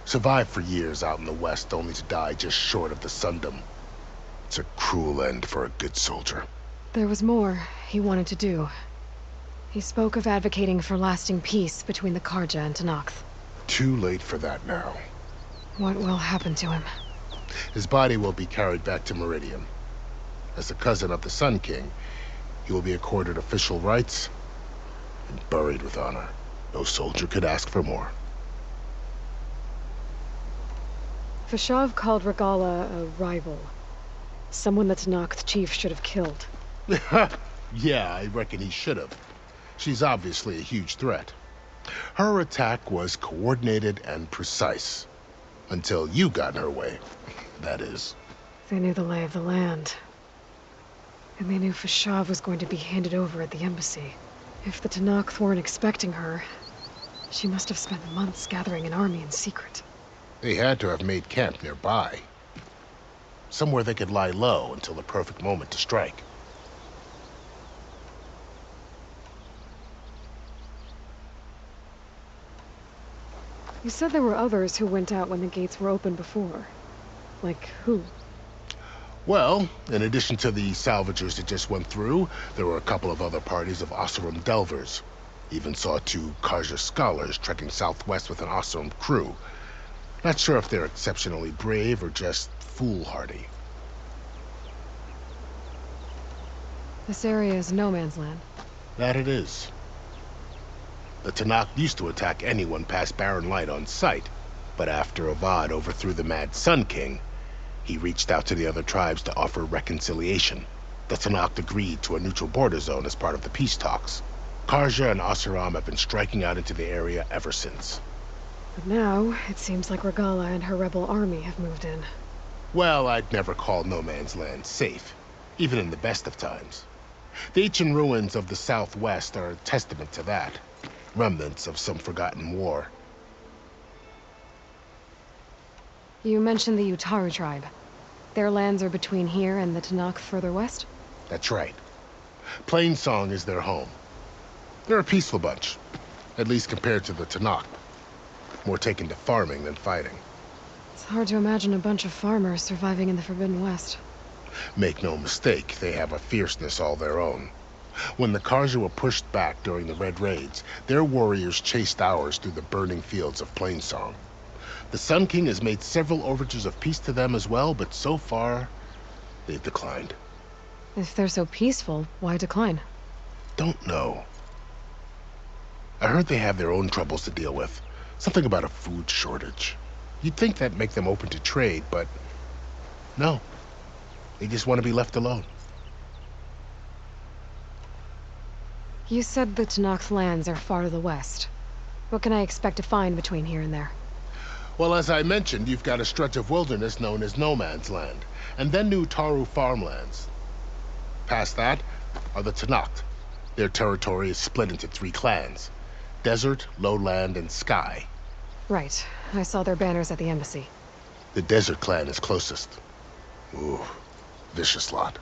Survived for years out in the west, only to die just short of the Sundom. It's a cruel end for a good soldier. There was more he wanted to do. He spoke of advocating for lasting peace between the Carja and Tenakth. Too late for that now. What will happen to him? His body will be carried back to Meridian. As a cousin of the Sun King, he will be accorded official rights and buried with honor. No soldier could ask for more. Fashav called Regalla a rival. Someone the Tenakth chief should have killed. Yeah, I reckon he should have. She's obviously a huge threat. Her attack was coordinated and precise. Until you got in her way, that is. They knew the lay of the land. And they knew Fashav was going to be handed over at the embassy. If the Tenakth weren't expecting her, she must have spent months gathering an army in secret. They had to have made camp nearby. Somewhere they could lie low until the perfect moment to strike. You said there were others who went out when the gates were open before. Like who? Well, in addition to the salvagers that just went through, there were a couple of other parties of Oseram delvers. Even saw 2 Carja scholars trekking southwest with an Oseram crew. Not sure if they're exceptionally brave or just foolhardy. This area is no man's land. That it is. The Tenakth used to attack anyone past Barren Light on sight, but after Avad overthrew the Mad Sun King, he reached out to the other tribes to offer reconciliation. The Tenakth agreed to a neutral border zone as part of the peace talks. Carja and Oseram have been striking out into the area ever since. But now, it seems like Regalla and her rebel army have moved in. Well, I'd never call No Man's Land safe, even in the best of times. The ancient ruins of the Southwest are a testament to that. Remnants of some forgotten war. You mentioned the Utaru tribe. Their lands are between here and the Tanakh further west? That's right. Plainsong is their home. They're a peaceful bunch, at least compared to the Tanakh. More taken to farming than fighting. It's hard to imagine a bunch of farmers surviving in the Forbidden West. Make no mistake, they have a fierceness all their own. When the Karja were pushed back during the Red Raids, their warriors chased ours through the burning fields of Plainsong. The Sun King has made several overtures of peace to them as well, but so far, they've declined. If they're so peaceful, why decline? Don't know. I heard they have their own troubles to deal with. Something about a food shortage. You'd think that'd make them open to trade, but no. They just want to be left alone. You said the Tanakh's lands are far to the west. What can I expect to find between here and there? Well, as I mentioned, you've got a stretch of wilderness known as No Man's Land, and then New Taru farmlands. Past that are the Tanakh. Their territory is split into 3 clans: Desert, Lowland, and Sky. Right. I saw their banners at the embassy. The Desert clan is closest. Ooh, vicious lot.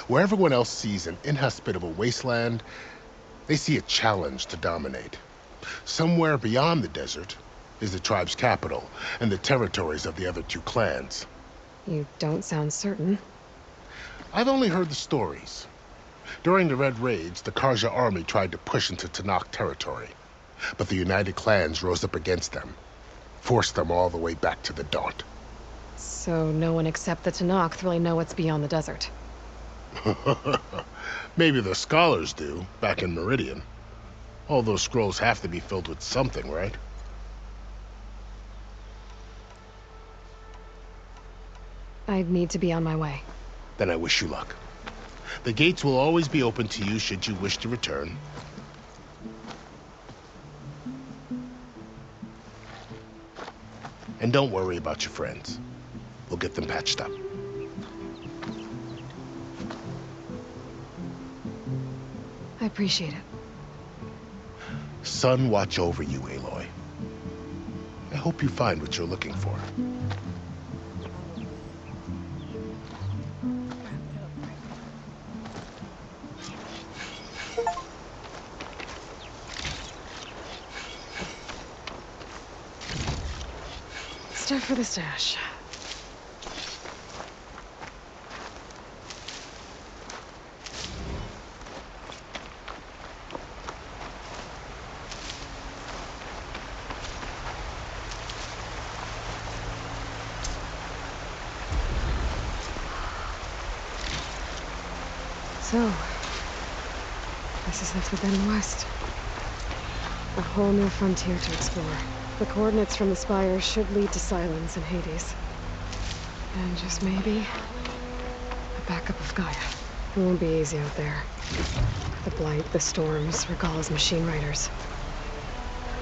Where everyone else sees an inhospitable wasteland, they see a challenge to dominate. Somewhere beyond the desert is the tribe's capital and the territories of the other 2 clans. You don't sound certain. I've only heard the stories. During the Red Raids, the Karja army tried to push into Tanakh territory, but the United Clans rose up against them, forced them all the way back to the Daunt. So no one except the Tanakh really know what's beyond the desert. Maybe the scholars do, back in Meridian. All those scrolls have to be filled with something, right? I'd need to be on my way. Then I wish you luck. The gates will always be open to you should you wish to return. And don't worry about your friends. We'll get them patched up. I appreciate it. Sun watch over you, Aloy. I hope you find what you're looking for. Stuff for the stash. So, this is the Forbidden West. A whole new frontier to explore. The coordinates from the spire should lead to Silence and Hades. And just maybe, a backup of Gaia. It won't be easy out there. The Blight, the Storms, Regalla's machine riders.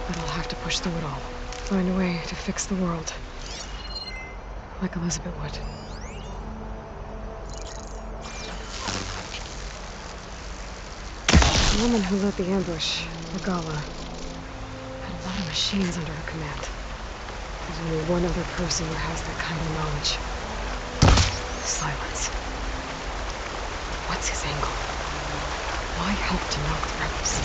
But I'll have to push through it all. Find a way to fix the world. Like Elizabeth would. The woman who led the ambush, Regalla, had a lot of machines under her command. There's only one other person who has that kind of knowledge. Silence. What's his angle? Why help to knock the rebels?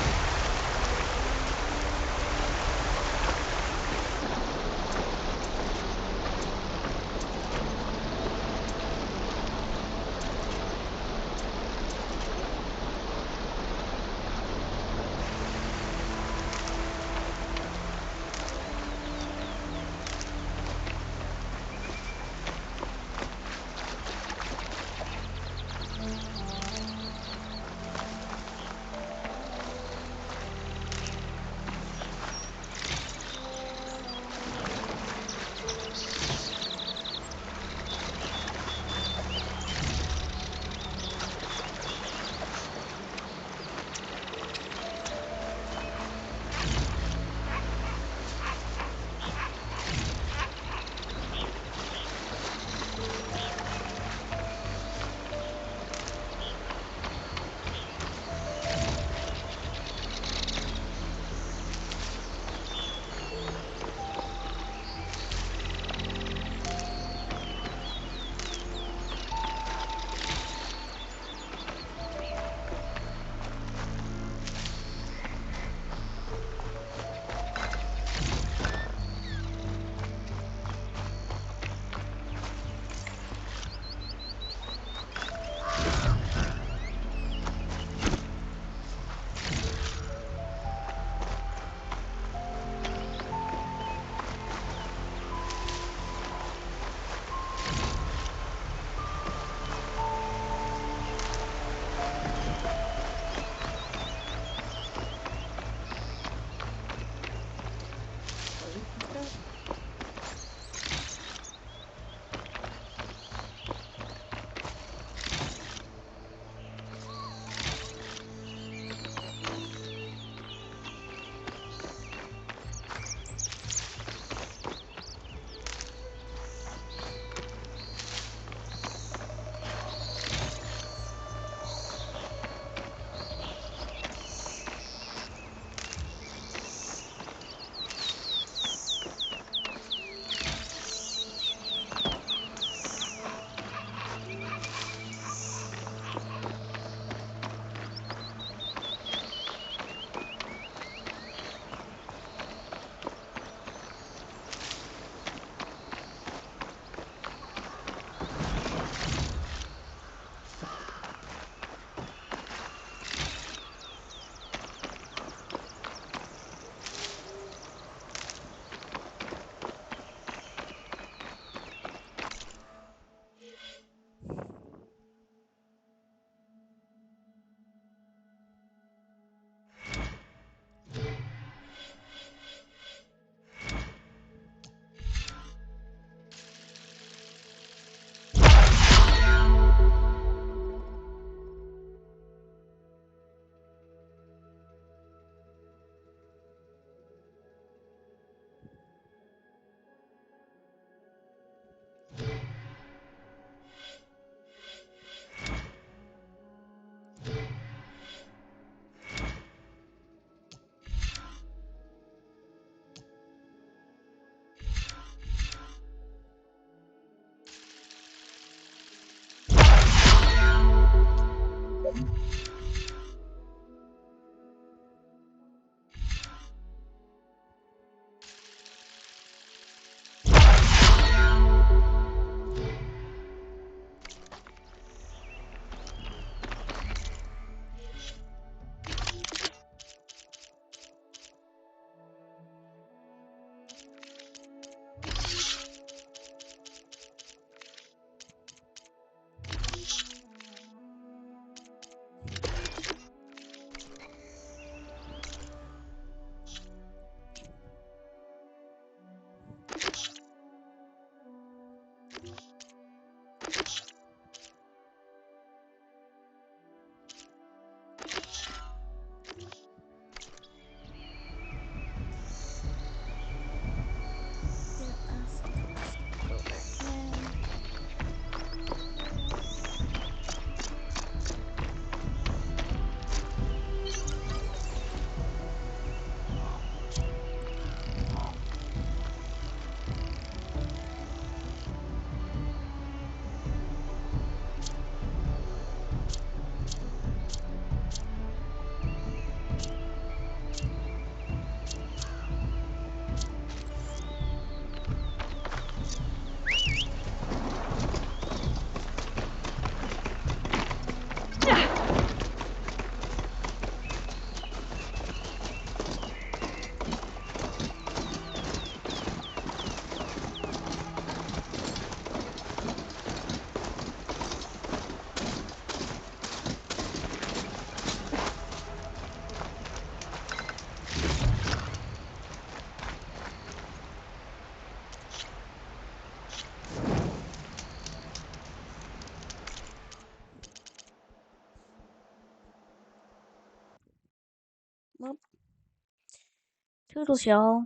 Toodles, y'all.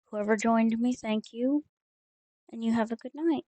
Whoever joined me, thank you. And you have a good night.